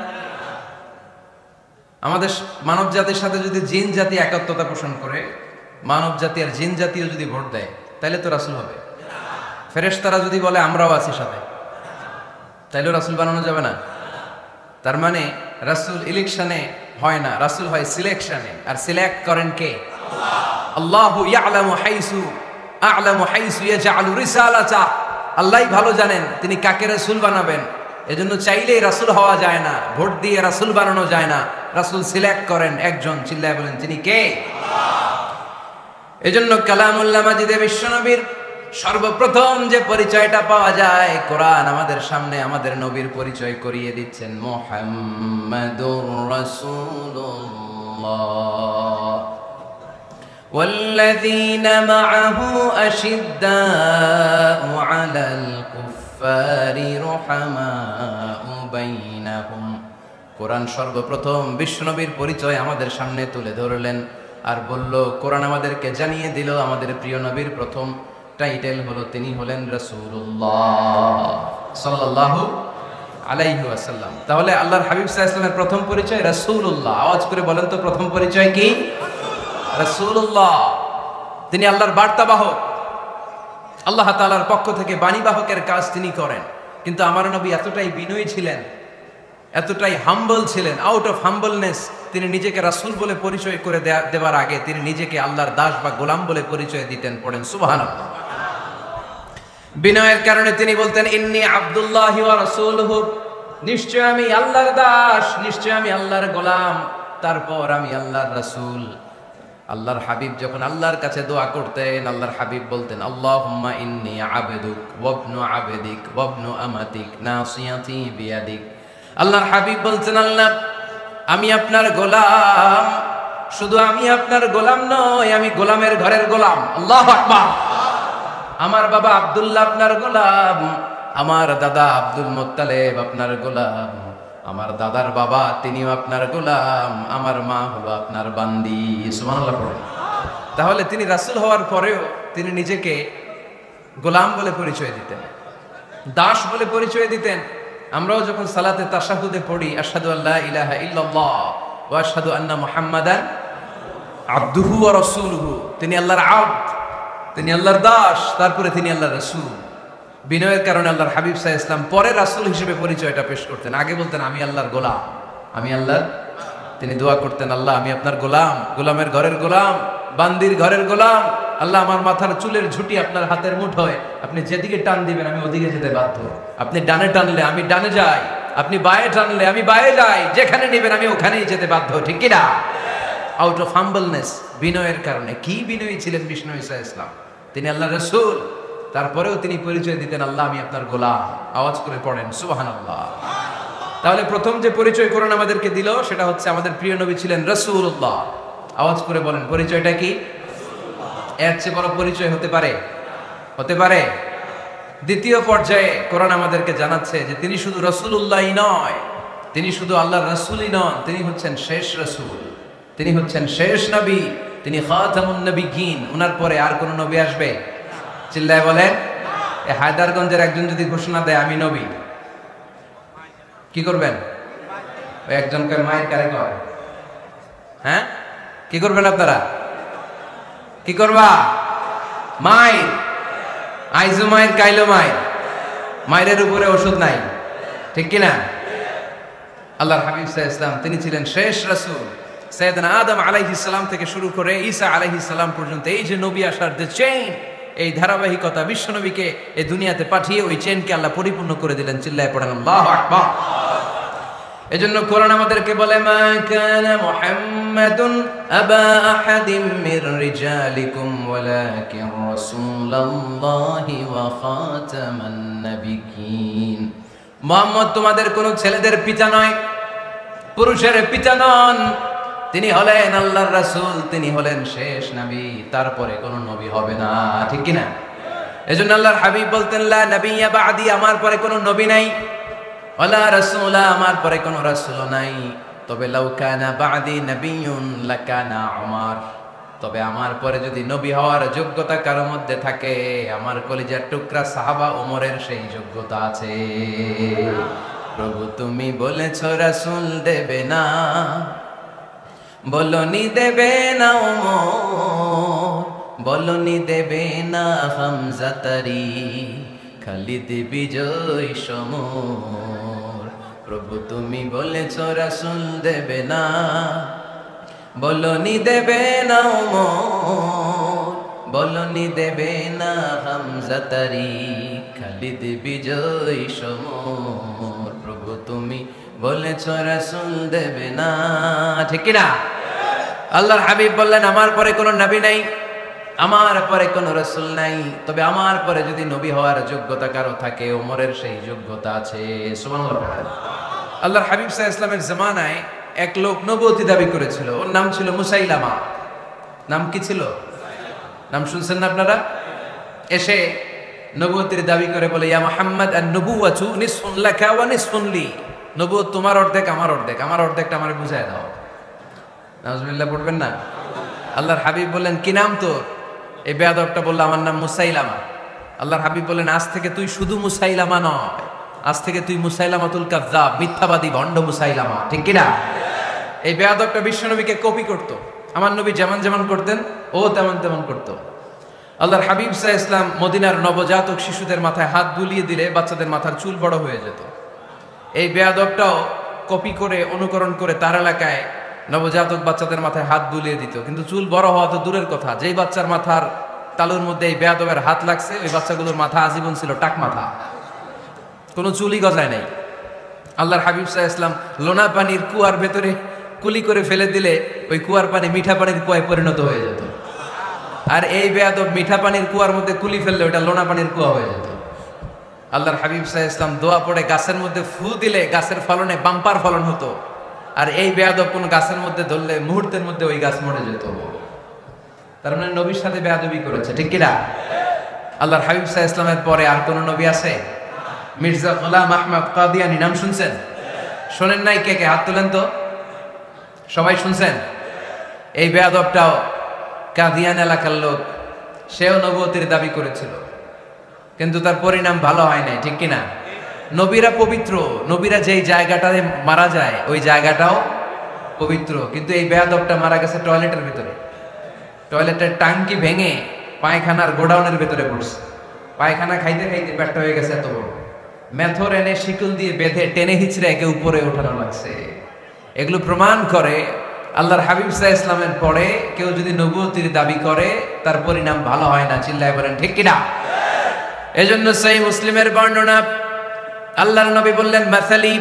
আমাদের মানব জাতির সাথে যদি জিন জাতি একাত্মতা পোষণ করে, মানব জাতি আর জিন জাতিও যদি ভোট দেয়, তাহলে তো রাসূল হবে। ফেরেশতারা যদি বলে আমরাও আছি সাথে, তাইলেও রাসূল বানানো যাবে না। তার মানে রাসূল ইলেকশনে হয় না, রাসূল হয় সিলেকশনে। আর সিলেক্ট করেন কে? আল্লাহু ইয়ালামু হাইসু ইয়াজআলু রিসালাতা। আল্লাহই ভালো জানেন তিনি কাকে রাসূল বানাবেন। এজন্য চাইলেই রাসূল হওয়া যায় না, ভোট দিয়ে রাসূল বানানো যায় না। রাসূল সিলেক্ট করেন একজন, চিল্লায় বলেন তিনি কে? আল্লাহ। এজন্য কালামুল্লাহ মাজিদে বিশ্বনবীর সর্বপ্রথম যে পরিচয়টা পাওয়া যায়, কোরআন আমাদের সামনে আমাদের নবীর পরিচয় করিয়ে দিচ্ছেন, মুহাম্মাদুর রাসূলুল্লাহ ওয়াল্লাযীনা মাআহু আশিদ্দাউ আলাল কুফফারি রুহামাউ বাইনাহুম। কোরআন সর্বপ্রথম বিশ্বনবীর পরিচয় আমাদের সামনে তুলে ধরলেন আর বলল, কোরআন আমাদেরকে জানিয়ে দিল আমাদের প্রিয় নবীর প্রথম টাইটেল হলো তিনি হলেন রাসূলুল্লাহ সাল্লাল্লাহু আলাইহি ওয়াসাল্লাম। তাহলে আল্লাহর হাবিব সাল্লাল্লাহু আলাইহি ওয়াসাল্লামের প্রথম পরিচয় রাসূলুল্লাহ। আওয়াজ করে বলেন তো প্রথম পরিচয় কি? রাসূলুল্লাহ। তিনি আল্লাহর বার্তাবাহক, আল্লাহ তাআলার পক্ষ থেকে বাণীবাহকের কাজ তিনি করেন। কিন্তু আমার নবী এতটাই বিনয়ী ছিলেন, এতটাই হাম্বল ছিলেন, আউট অফ হাম্বলনেস তিনি নিজেকে রাসূল বলে পরিচয় করে দেওয়ার আগে তিনি নিজেকে আল্লাহর দাস বা গোলাম বলে পরিচয় দিতেন। পড়েন সুবহানাল্লাহ। বিনয়ের কারণে তিনি বলতেন, ইন্নী আব্দুল্লাহি ওয়া রাসূলুহু, নিশ্চয় আমি আল্লাহর দাস, নিশ্চয় আমি আল্লাহর গোলাম, তারপর আমি আল্লাহর রাসূল। আল্লাহর হাবিব যখন আল্লাহর কাছে দোয়া করতেন, আল্লাহর হাবিব বলতেন, আল্লাহুম্মা ইন্নী আবদুক ওয়া ইবনু আবদিক ওয়া ইবনু আমাতিক নাসিয়াতি বিয়াদিক। আল্লাহর হাবিব বলতেন, আল্লাহ আমি আপনার গোলাম, শুধু আমি আপনার গোলাম নই, আমি গোলামের ঘরের গোলাম। আল্লাহু আকবার। আমার বাবা আব্দুল্লাহ আপনার গোলাম, আমার দাদা আব্দুল মুত্তালিব আপনার গোলাম, আমার দাদার বাবা তিনিও আপনার গোলাম, আমার মা হলো আপনার বান্দি। সুবহানাল্লাহ পড়েন। তাহলে তিনি রাসূল হওয়ার পরেও তিনি নিজেকে গোলাম বলে পরিচয় দিতেন, দাস বলে পরিচয় দিতেন। আমরাও যখন সালাতে তাশাহুদে পড়ি, আশহাদু আল্লা ইলাহা ইল্লাল্লাহ ওয়া আশহাদু আন্না মুহাম্মাদান আবদুহু ওয়া রাসূলুহু, তিনি আল্লাহর আবদ, তিনি আল্লাহর দাস, তারপরে তিনি আল্লাহর রাসূল। বিনয়ের কারণে আল্লাহর হাবিব সাল্লাল্লাহু আলাইহি ওয়াসাল্লাম পরে রাসূল হিসেবে পরিচয়টা পেশ করতেন। আগে বলতেন আমি আল্লাহর গোলাম, আমি আল্লাহর। তিনি দোয়া করতেন, আল্লাহ আমি আপনার গোলাম, গোলামের ঘরের গোলাম, বান্দির ঘরের গোলাম। আল্লাহ আমার মাথার চুলের ঝুঁটি আপনার হাতের মুঠোয়, আপনি যেদিকে টান দিবেন আমি ওদিকে যেতে বাধ্য। আপনি ডানে টানলে আমি ডানে যাই, আপনি বায়ে টানলে আমি বায়ে যাই, যেখানে নেবেন আমি ওখানেই যেতে বাধ্য, ঠিক কি না? আউট অফ হাম্বলনেস, বিনয়ের কারণে। কি বিনয়ী ছিলেন বিষ্ণু সাল্লাল্লাহু আলাইহি ওয়াসাল্লাম। তিনি আল্লাহর রাসূল, তারপরেও তিনি পরিচয় দিতেন, আল্লাহ আমি আপনার গোলাম। আওয়াজ করে পড়েন সুবহানাল্লাহ। তাহলে প্রথম যে পরিচয় কোরআন আমাদেরকে দিল সেটা হচ্ছে আমাদের প্রিয় নবী ছিলেন রাসূলুল্লাহ। আওয়াজ করে বলেন পরিচয়টা কি? এর চেয়ে বড় পরিচয় হতে পারে? হতে পারে? দ্বিতীয় পর্যায়ে কোরআন আমাদেরকে জানাচ্ছে যে তিনি শুধু রাসূলুল্লাহই নয়, তিনি শুধু আল্লাহর রাসূলই নন, তিনি হচ্ছেন শেষ রাসূল, তিনি হচ্ছেন শেষ নবী, তিনি খাতামুন নবিয়্যিন। ওনার পরে আর কোন নবী আসবে? চিল্লায় বলেন। এই হায়দারগঞ্জের একজন যদি ঘোষণা দেয় আমি নবী, কি করবেন? ওই একজনকে মায়ের কারে কয়, হ্যাঁ কি করবেন আপনারা? কি করবা? মায়ের আইজু মায়ের কাইলো মায়ের, মায়ের উপরে ওষুধ নাই, ঠিক কিনা? আল্লাহর হাবিব সাল্লাল্লাহু আলাইহি ওয়াসাল্লাম তিনি ছিলেন শেষ রাসূল। সাইয়েদনা আদম আলাইহিস সালাম থেকে শুরু করে ঈসা আলাইহিস সালাম পর্যন্ত এই যে নবী আসার যে চেইন, এই ধারাবাহিকতা, বিশ্ব নবীকে এই দুনিয়াতে পাঠিয়ে ওই চেইনকে আল্লাহ পরিপূর্ণ করে দিলেন। চিল্লায়ে পড়েন আল্লাহু আকবার। এজন্য কোরআন আমাদেরকে বলে, মা কানা মুহাম্মাদুন আবা আহাদিম মির রিজালিকুম ওয়ালাকিন রাসূলুল্লাহি ওয়া খাতামান নাবিয়্যিন। মুহাম্মদ তোমাদের কোন ছেলেদের পিতা নয়, পুরুষের পিতা নন। তিনি হলেন আল্লাহর রাসূল, তিনি হলেন শেষ নবী, তারপরে কোন নবী হবে না, ঠিক কি না? এজন্য আল্লাহর হাবিব বলতেন, লা নাবিয়্যা বা'দি, আমার পরে কোন নবী নাই, ওয়ালা রাসূলা, আমার পরে কোন রাসূল নাই। তবে লাউ কানা বা'দি নাবিয়্যুন লাকানা উমর, তবে আমার পরে যদি নবী হওয়ার যোগ্যতা কারো মধ্যে থাকে, আমার কলিজার টুকরা সাহাবা ওমরের সেই যোগ্যতা আছে। প্রভু তুমি বলেছ রাসূল দেবে না, বলনি দেবে না ওমর, বলনি দেবে না হামজা তারি, খালিদ বিজয় সমর। প্রভু তুমি বলেছ রাসূল দেবে না, বলনি দেবে না ওমর, বলনি দেবে না হামজা তারি, খালিদ বিজয় সমর। প্রভু তুমি বলেছ রাসূল দেবে না, ঠিক কি না? আল্লাহর হাবিব বললেন, আমার পরে কোনো নবী নাই, আমার পরে কোনো রাসূল নাই, তবে আমার পরে যদি নবী হওয়ার যোগ্যতা কারো থাকে, ওমরের সেই যোগ্যতা আছে। সুবহানাল্লাহ। আল্লাহর হাবিব সাল্লাল্লাহু আলাইহি ওয়াসাল্লামের জামানায় এক লোক নবুয়তি দাবি করেছিল, ওর নাম ছিল মুসাইলামা। নাম কি ছিল? নাম শুনছেন না আপনারা? এসে নবুয়তির দাবি করে বলে, ইয়া মুহাম্মদ আন-নবুওয়াতু নিসফুন লাকা ওয়া নিসফুন লি, নবুয়ত তোমার অর্ধেক, আমার অর্ধেক, আমার অর্ধেকটা আমারে বুঝায় দাও। নাউজুবিল্লাহ পড়বেন না? আল্লাহর হাবিব বললেন, কি নাম তোর? এই বেয়াদবটা বলল, আমার নাম মুসাইলামা। আল্লাহর হাবিব বললেন, আজ থেকে তুই শুধু মুসাইলামা নয়, আজ থেকে তুই মুসাইলামাতুল কাযযাব, মিথ্যাবাদী ভণ্ড মুসাইলামা, ঠিক কি না? এই বেয়াদবটা বিশ্বনবীকে কপি করত। আমার নবী যেমন যেমন করতেন ও তেমন তেমন করত। আল্লাহর হাবিব সাল্লাল্লাহু আলাইহি ওয়াসাল্লাম মদিনার নবজাতক শিশুদের মাথায় হাত বুলিয়ে দিলে বাচ্চাদের মাথার চুল বড় হয়ে যেত। এই বেয়াদবটাও কপি করে, অনুকরণ করে তার এলাকায় নবজাতক বাচ্চাদের মাথায় হাত বুলিয়ে দিত, কিন্তু চুল বড় হওয়া তো দূরের কথা, যেই বাচ্চার মাথার তালুর মধ্যে এই বেয়াদবের হাত লাগছে, ওই বাচ্চাগুলোর মাথা আজীবন ছিল টাক মাথা, কোনো চুলই গজায় নাই। আল্লাহর হাবিব সাল্লাল্লাহু আলাইহি ওয়াসাল্লাম লোনা পানির কুয়ার ভেতরে কুলি করে ফেলে দিলে ওই কুয়ার পানি মিঠা পানির কুয়ায় পরিণত হয়ে যেত। আর এই বেয়াদব মিঠা পানির কুয়ার মধ্যে কুলি ফেললে ওটা লোনা পানির কুয়া হয়ে যেত। আল্লাহর হাবিব সাল্লাল্লাহু আলাইহি ওয়াসাল্লাম দোয়া পড়ে গাছের মধ্যে ফু দিলে গাছের ফলনে বাম্পার ফলন হতো, আর এই বেয়াদব কোন গাছের মধ্যে ধরলে মুহূর্তের মধ্যে ওই গাছ মরে যেত। তার মানে নবীর সাথে বেয়াদবি করেছে, ঠিক কিনা? আল্লাহর হাবিব সাল্লাল্লাহু আলাইহি ওয়াসাল্লামের পরে আর কোন নবী আছে? মির্জা গোলাম আহমদ কাদিয়ানী নাম শুনছেন? শোনেন নাই? কে কে হাত তোলেন তো। সবাই শুনছেন? এই বেয়াদবটাও কাদিয়ান এলাকার লোক, সেও নবুয়তির দাবি করেছিল, কিন্তু তার পরিণাম ভালো হয় নাই, ঠিক কিনা? নবীরা পবিত্র, নবীরা যেই জায়গাটায় মারা যায় ওই জায়গাটাও পবিত্র, কিন্তু এই বেয়াদবটা মারা গেছে টয়লেটের ভিতরে। টয়লেটের টাঙ্কি ভেঙে পায়খানার গোডাউনের ভেতরে পড়ছে। পায়খানা খাইতে খাইতে পেটটা হয়ে গেছে এত বড়, মেথর এনে শিকল দিয়ে বেঁধে টেনে হিচড়ে একে উপরে ওঠানো লাগছে। এগুলো প্রমাণ করে আল্লাহর হাবিব সাল্লাল্লাহু আলাইহি ওয়াসাল্লামের পরে কেউ যদি নবুয়তির দাবি করে তার পরিণাম ভালো হয় না। চিল্লায় বলেন ঠিক কিনা? এজন্য সহিহ মুসলিমের বর্ণনা, আল্লাহর নবী বললেন, মাসালি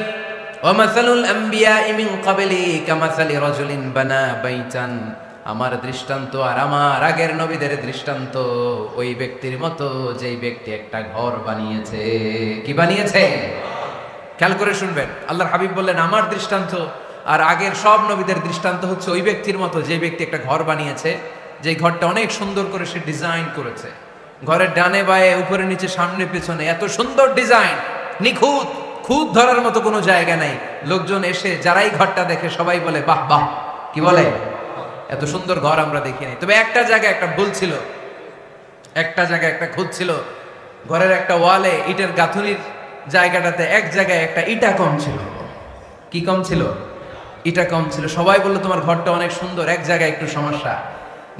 ওয়া মাসালুল আমবিয়াই মিন ক্বাবলি কামাসালি রাজুলিন বানা বাইতান, আমার দৃষ্টান্ত আর আমার আগের নবীদের দৃষ্টান্ত ওই ব্যক্তির মতো যেই ব্যক্তি একটা ঘর বানিয়েছে। কি বানিয়েছে? খেয়াল করে শুনবেন। আল্লাহর হাবিব বললেন, আমার দৃষ্টান্ত আর আগের সব নবীদের দৃষ্টান্ত হচ্ছে ওই ব্যক্তির মতো যে ব্যক্তি একটা ঘর বানিয়েছে, যে ঘরটা অনেক সুন্দর করে সে ডিজাইন করেছে। ঘরের ডানে বায়ে উপরে নিচে সামনে পেছনে এত সুন্দর ডিজাইন, নিখুঁত, খুঁত ধরার মতো কোনো জায়গা নাই। লোকজন এসে যারাই ঘরটা দেখে সবাই বলে বাহ বাহ, কি বলে, এত সুন্দর ঘর আমরা দেখি নাই। তবে একটা জায়গায় একটা ভুল ছিল, একটা জায়গায় একটা খুঁত ছিল। ঘরের একটা ওয়ালে ইটের গাঁথুনির জায়গাটাতে এক জায়গায় একটা ইটা কম ছিল। কি কম ছিল? ইটা কম ছিল। সবাই বললো তোমার ঘরটা অনেক সুন্দর, এক জায়গায় একটু সমস্যা।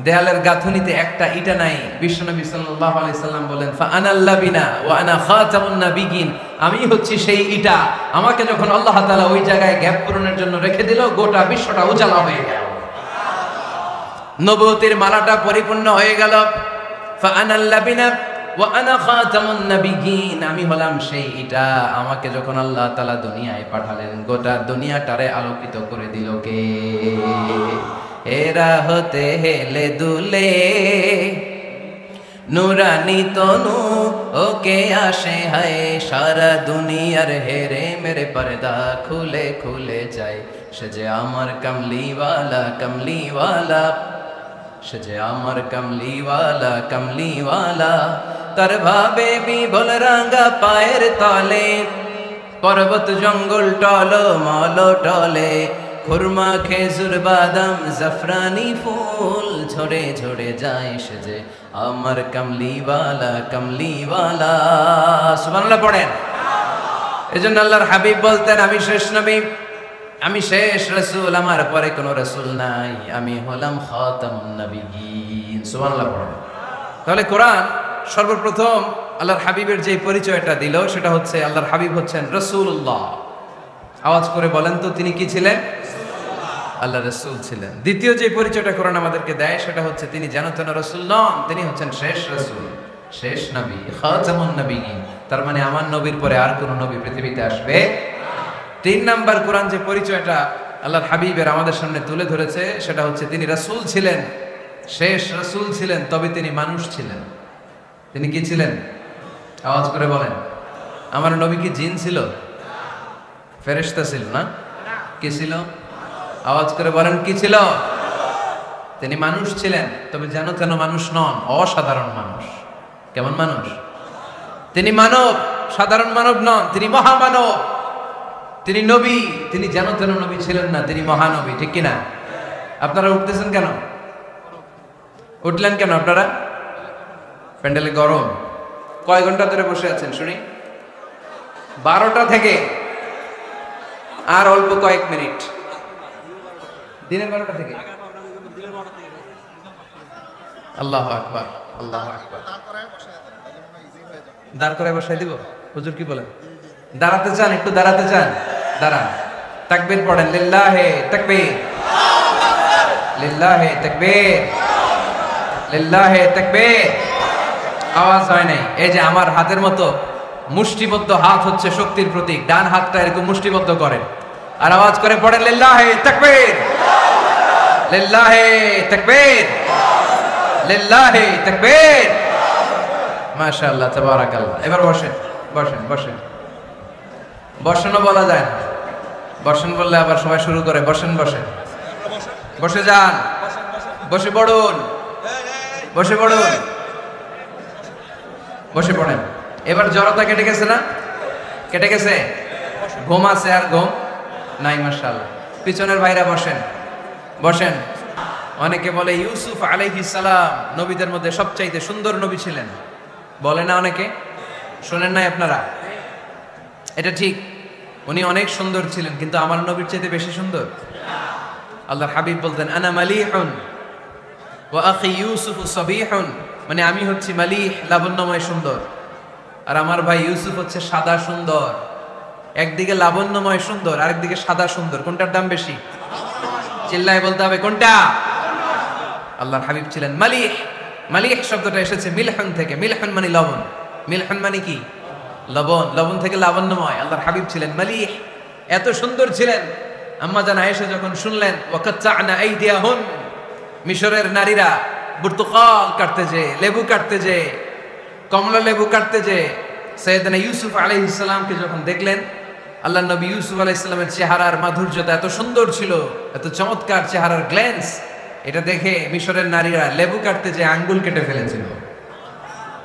দেয়ালের গাঁথুনিতে একটা ইটা নাই। বিশ্বনবী সাল্লাল্লাহু আলাইহি সাল্লাম বলেন ফাআনাল লাবিনা ওয়া আনা খাতামুন নাবিয়িন, আমি হচ্ছি সেই ইটা, আমাকে যখন আল্লাহ তাআলা ওই জায়গায় গ্যাপ পূরণের জন্য রেখে দিল, গোটা বিশ্বটা উজালা হয়ে গেল, নবুয়তের মালাটা পরিপূর্ণ হয়ে গেল। ফাআনাল লাবিনা ওয়া আনা খাতামুন নাবিয়িন, আমি হলাম সেই ইটা, আমাকে যখন আল্লাহ তাআলা দুনিয়ায় পাঠালেন, গোটা দুনিয়াটারে আলোকিত করে দিল কে? এরা হতে হেলে দুলে নুরানি তনু ওকে আসে হায়, সারা দুনিয়ার হেরে মেরে পর্দা খুলে খুলে যায়, সে যে আমার কমলিওয়ালা কমলিওয়ালা, সে যে আমার কমলিওয়ালা কমলিওয়ালা। তার ভাবে বিবল রাঙ্গা পায়ের তলে, পর্বত জঙ্গল টল মল টলে, খুরমা খেজুর বাদাম জাফরানি ফুল ঝরে ঝরে যায়, সে যে আমার কমলিওয়ালা কমলিওয়ালা। সুবহানাল্লাহ পড়েন। এজন্য আল্লাহর হাবিব বলতেন আমি শেষ নবী, আমি শেষ রাসূল, আমার পরে কোনো রাসূল নাই, আমি হলাম খাতামুন নাবিয়িন। সুবহানাল্লাহ পড়েন। তাহলে কোরআন সর্বপ্রথম আল্লাহর হাবিবের যে পরিচয়টা দিল সেটা হচ্ছে আল্লাহর হাবিব হচ্ছেন রাসূলুল্লাহ। আওয়াজ করে বলেন তো তিনি কি ছিলেন? আল্লাহ রাসূল ছিলেন। দ্বিতীয় যে পরিচয়টা কোরআন আমাদেরকে দেয় সেটা হচ্ছে তিনি যেন তেন রাসূল নন, তিনি হচ্ছেন শেষ রাসূল, শেষ নবী, খাতামুন নাবিয়িন। তার মানে আমার নবীর পরে আর কোন নবী পৃথিবীতে আসবে। তিন নাম্বার কোরআন যে পরিচয়টা আল্লাহর হাবিবের আমাদের সামনে তুলে ধরেছে সেটা হচ্ছে তিনি রাসূল ছিলেন, শেষ রাসূল ছিলেন, তবে তিনি মানুষ ছিলেন। তিনি কি ছিলেন? আওয়াজ করে বলেন। আমার নবী কি জিন ছিল? ফেরেশতা ছিল না? কি ছিল? আওয়াজ করে বলেন কি ছিল? তিনি মানুষ ছিলেন, তবে যেন তেন মানুষ নন, অসাধারণ মানুষ। কেমন মানুষ? তিনি মানব, সাধারণ মানব নন, তিনি মহামানব। তিনি নবী, তিনি যেন তেন নবী ছিলেন না, তিনি মহানবী। ঠিক কিনা? আপনারা উঠতেছেন কেন? উঠলেন কেন আপনারা? প্যান্ডেলে গরম। কয় ঘন্টা ধরে বসে আছেন শুনি? 12টা থেকে আর অল্প কয়েক মিনিট। দিনের 12টা থেকে। আল্লাহু আকবার, আল্লাহু আকবার। দাঁড় করে বসাই দিব? হুজুর কি বলেন? দাঁড়াতে চান? একটু দাঁড়াতে চান? দাঁড়ান। তাকবীর পড়েন। লিল্লাহে তাকবীর, লিল্লাহে তাকবীর, লিল্লাহে তাকবীর। আওয়াজ হয় নাই। এই যে আমার হাতের মতো মুষ্টিবদ্ধ হাত হচ্ছে শক্তির প্রতীক। ডান হাতটা এরকম মুষ্টিবদ্ধ করেন আর আওয়াজ করে পড়েন লিল্লাহে তাকবীর, লিল্লাহে তাকবীর, লিল্লাহে তাকবীর। মাশাআল্লাহ, তাবারাকাল্লাহ। এবার বসেন, বসেন, বসেন। বসেনও বলা যায় না, বসেন বললে আবার সবাই শুরু করে বসেন বসেন। বসে যান, বসে পড়ুন, বসে পড়ুন, বসে পড়েন। এবার জড়তা কেটে গেছে না? কেটে গেছে? ঘুম আছে আর ঘুম নাই? মাশাআল্লাহ। পিছনের ভাইরা বসেন, বসেন। অনেকে বলে ইউসুফ আলাইহিস সালাম নবীদের মধ্যে সবচাইতে সুন্দর নবী ছিলেন, বলে না অনেকে? শোনেন নাই আপনারা? এটা ঠিক, উনি অনেক সুন্দর ছিলেন, কিন্তু আমার নবীর চাইতে বেশি সুন্দর? আল্লাহর হাবিব বলতেন আনা মালিহুন ওয়া আখি ইউসুফ সাবিহুন, মানে আমি হচ্ছি মালিহ, লাবণ্যময় সুন্দর, আর আমার ভাই ইউসুফ হচ্ছে সাদা সুন্দর। একদিকে লাবণ্যময় সুন্দর, আরেকদিকে সাদা সুন্দর, কোনটার দাম বেশি? চিল্লায় বলতে হবে কোনটা? আল্লাহর হাবিব ছিলেন মালিহ। মালিহ শব্দটা এসেছে মিলহন থেকে। মিলহন মানে লবণ, মিলহন মানে কি? লবণ। লবণ থেকে লাবণ্যময়। আল্লাহর হাবিব ছিলেন মালিহ, এত সুন্দর ছিলেন। আম্মা জান আয়েশা যখন শুনলেন ওয়াকাত্তা'না আইদিয়াহুন, মিশরের নারীরা বুর্তুকাল কাটতে যে, লেবু কাটতে যে, কমলা লেবু কাটতে যে সাইয়েদনা ইউসুফ আলাইহিস সালামকে যখন দেখলেন, আল্লাহর নবী ইউসুফ আলাইহিস সালামের চেহারার মাধুর্যতা এত সুন্দর ছিল, এত চমৎকার চেহারার গ্ল্যান্স, এটা দেখে মিশরের নারীরা লেবু কাটতে যে আঙ্গুল কেটে ফেলেছিল।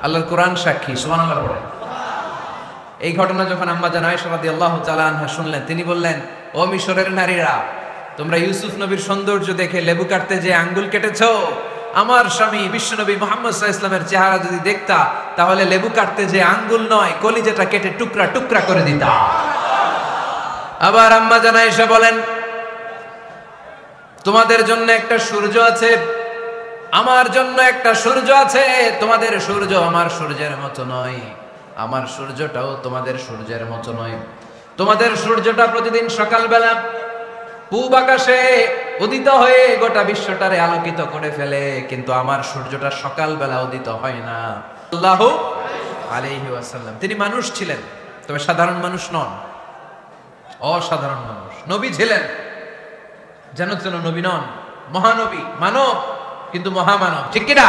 আল্লাহর কোরআন সাক্ষী। সুবহানাল্লাহ পড়ে। এই ঘটনা যখন আম্মা জান আয়েশা রাদিয়াল্লাহু তাআলা আনহা শুনলেন, তিনি বললেন ও মিশরের নারীরা, তোমরা ইউসুফ নবীর সৌন্দর্য দেখে লেবু কাটতে যে আঙ্গুল কেটেছো, আমার স্বামী বিশ্বনবী মুহাম্মদ সাল্লাল্লাহু আলাইহি ওয়াসাল্লামের চেহারা যদি দেখতা, তাহলে লেবু কাটতে যে আঙ্গুল নয়, কলিজাটা কেটে টুকরা টুকরা করে দিতা। আবার আম্মা জান আয়েশা বলেন তোমাদের জন্য একটা সূর্য আছে, আমার জন্য একটা সূর্য আছে, তোমাদের সূর্য আমার সূর্যের মতো নয়, আমার সূর্যটাও তোমাদের সূর্যের মতো নয়। তোমাদের সূর্যটা প্রতিদিন সকালবেলা পূব আকাশে উদিত হয়ে গোটা বিশ্বটারে আলোকিত করে ফেলে, কিন্তু আমার সূর্যটা সকালবেলা উদিত হয় না। সাল্লাল্লাহু আলাইহি ওয়াসাল্লাম তিনি মানুষ ছিলেন, তবে সাধারণ মানুষ নন, অসাধারণ মানুষ। নবী ছিলেন, যেন তেন নবী নন, মহানবী, মানব কিন্তু মহামানব, ঠিক কিনা?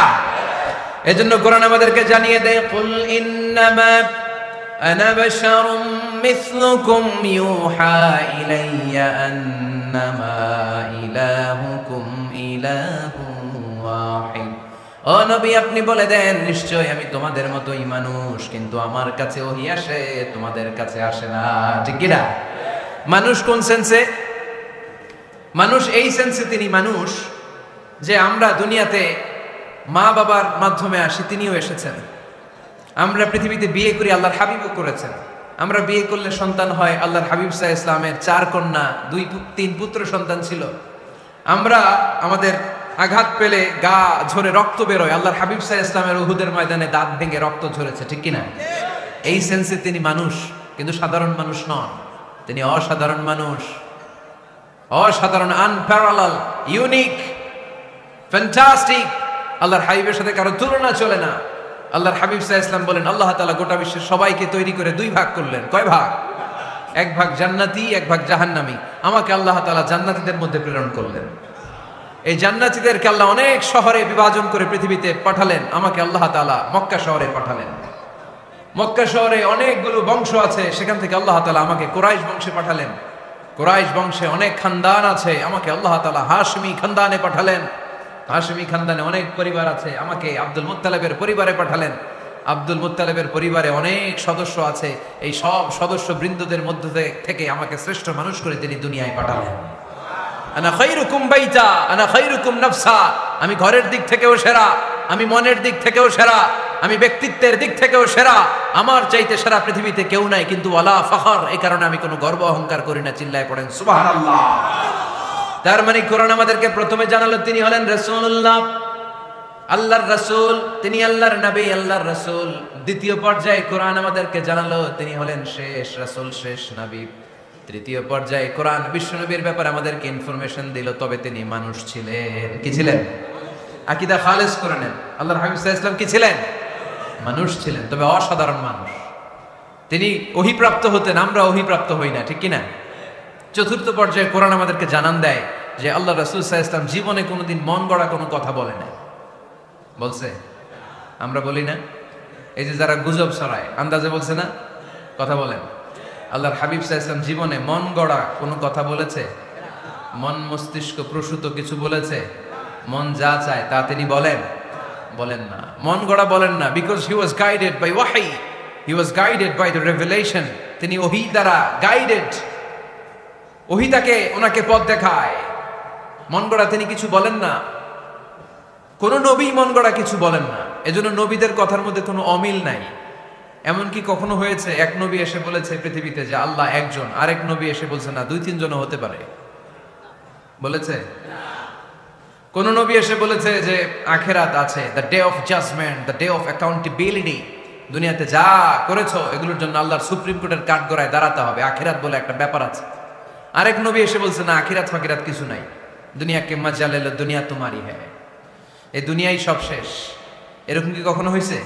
এজন্য কোরআন আমাদেরকে জানিয়ে দেয়, কুল ইন্নামা আনা বাশারুম মিসলুকুম ইউহা ইলাইয়া আন্নামা ইলাহুকুম ইলাহুন ওয়াহিদ। ও নবী, আপনি বলে দেন, নিশ্চয় আমি তোমাদের মতোই মানুষ, কিন্তু আমার কাছে ওহী আসে, তোমাদের কাছে আসে না, ঠিক কিনা? মানুষ কোন সেন্সে? মানুষ এই সেন্সে তিনি মানুষ যে আমরা দুনিয়াতে মা বাবার মাধ্যমে আসি, তিনিও এসেছেন। আমরা পৃথিবীতে বিয়ে করি, আল্লাহর হাবিবও করেছেন। আমরা বিয়ে করলে সন্তান হয়, আল্লাহর হাবিব সাল্লাল্লাহু আলাইহি ইসলামের 4 কন্যা, 3 পুত্র সন্তান ছিল। আমরা আমাদের আঘাত পেলে গা ঝরে রক্ত বেরোয়, আল্লাহর হাবিব সাল্লাল্লাহু আলাইহি ইসলামের উহুদের ময়দানে দাঁত ভেঙে রক্ত ঝরেছে, ঠিক কিনা? এই সেন্সে তিনি মানুষ, কিন্তু সাধারণ মানুষ নন, তিনি অসাধারণ মানুষ, অসাধারণ, আনপ্যারালাল, ইউনিক, ফ্যান্টাস্টিক। আল্লাহর হাবিবের সাথে কারো তুলনা চলে না। আল্লাহর হাবিব সাল্লাল্লাহু আলাইহি ওয়াসাল্লাম বলেন, আল্লাহ তাআলা গোটা বিশ্বের সবাইকে তৈরি করে 2 ভাগ করলেন। কয় ভাগ? 1 ভাগ জান্নাতি, 1 ভাগ জাহান্নামী। আমাকে আল্লাহ তাআলা জান্নাতীদের মধ্যে প্রেরণ করলেন। এই জান্নাতীদেরকে আল্লাহ অনেক শহরে বিভাজন করে পৃথিবীতে পাঠালেন, আমাকে আল্লাহ তাআলা মক্কা শহরে পাঠালেন। মক্কা শহরে অনেকগুলো বংশ আছে, সেখান থেকে আল্লাহ তাআলা আমাকে কুরাইশ বংশে পাঠালেন। কুরাইশ বংশে অনেক খানদান আছে, আমাকে আল্লাহ তাআলা হাশমি খানদানে পাঠালেন। হাশমি খানদানে অনেক পরিবার আছে, আমাকে আব্দুল মুত্তালিবের পরিবারে পাঠালেন। আব্দুল মুত্তালিবের পরিবারে অনেক সদস্য আছে, এই সব সদস্য বৃন্দদের মধ্যে থেকে আমাকে শ্রেষ্ঠ মানুষ করে তিনি দুনিয়ায় পাঠালেন। আনা খায়রুকুম বাইতা আনা খায়রুকুম নাফসা, আমি ঘরের দিক থেকেও সেরা, আমি মনের দিক থেকেও সেরা, আমি ব্যক্তিত্বের দিক থেকেও সেরা, আমার চাইতে সেরা পৃথিবীতে কেউ নাই। কিন্তু ওয়ালা ফখর, এই কারণে আমি কোনো গর্ব অহংকার করি না। চিল্লায় পড়েন সুবহানাল্লাহ। তার মানে কোরআন আমাদেরকে প্রথমে জানালো তিনি হলেন রাসূলুল্লাহ, আল্লাহর রাসূল, তিনি আল্লাহর নবী, আল্লাহর রাসূল। দ্বিতীয় পর্যায়ে কোরআন আমাদেরকে জানালো তিনি হলেন শেষ রাসূল, শেষ নবী। তৃতীয় পর্যায়ে কোরআন বিশ্বনবীর ব্যাপারে আমাদেরকে ইনফরমেশন দিল, তবে তিনি মানুষ ছিলেন। কি ছিলেন? আকীদা খালেস করে নেন, আল্লাহর হাবিব সাল্লাল্লাহু আলাইহি ওয়াসাল্লাম কি ছিলেন? মানুষ ছিলেন, তবে অসাধারণ মানুষ। তিনি ওহীপ্রাপ্ত হতেন, আমরা ওহীপ্রাপ্ত হই না, ঠিক কিনা? চতুর্থ পর্যায়ে কোরআন আমাদেরকে জানান দেয় যে আল্লাহ রাসূল সাল্লাল্লাহু আলাইহি ওয়াসাল্লাম জীবনে কোনোদিন মন গড়া কোনো কথা বলে না। বলছে? আমরা বলি না? এই যে যারা গুজব ছড়ায়, আন্দাজে বলছে না, কথা বলেন। আল্লাহর হাবিব সাল্লাল্লাহু আলাইহি ওয়াসাল্লাম জীবনে মন গড়া কোনো কথা বলেছে? মন মস্তিষ্ক প্রসূত কিছু বলেছে? মন যা চায় তা তিনি বলেন? বলেন না, মন গড়া বলেন না। Because he was guided by ওয়াহি, he was guided by the revelation. তিনি ওহী দ্বারা গাইডেড, ওহী তাকে ওনাকে পথ দেখায়। মন গড়া তিনি কিছু বলেন না, কোন নবী মন গড়া কিছু বলেন না। এজন্য নবীদের কথার মধ্যে কোনো অমিল নাই। এমনকি কখনো হয়েছে এক নবী এসে বলেছে পৃথিবীতে যে আল্লাহ একজন, আরেক নবী এসে বলছে না 2-3 জনও হতে পারে? বলেছে? কোন নবী এসে বলেছে যে আখিরাত আছে, the day of judgment, the day of accountability, দুনিয়াতে যা করেছো এগুলোর জন্য আল্লাহর সুপ্রিম কোর্টের কাঠগড়ায় দাঁড়াতে হবে, আখিরাত বলে একটা ব্যাপার আছে। আরেক নবী এসে বলছে না, আখিরাত ফাকিরাত কিছু নাই, দুনিয়াকে মজা লেলো, দুনিয়া তোমারই হ্যাঁ, এই দুনিয়াই সব শেষ। এরকম কি কখনো হয়েছে?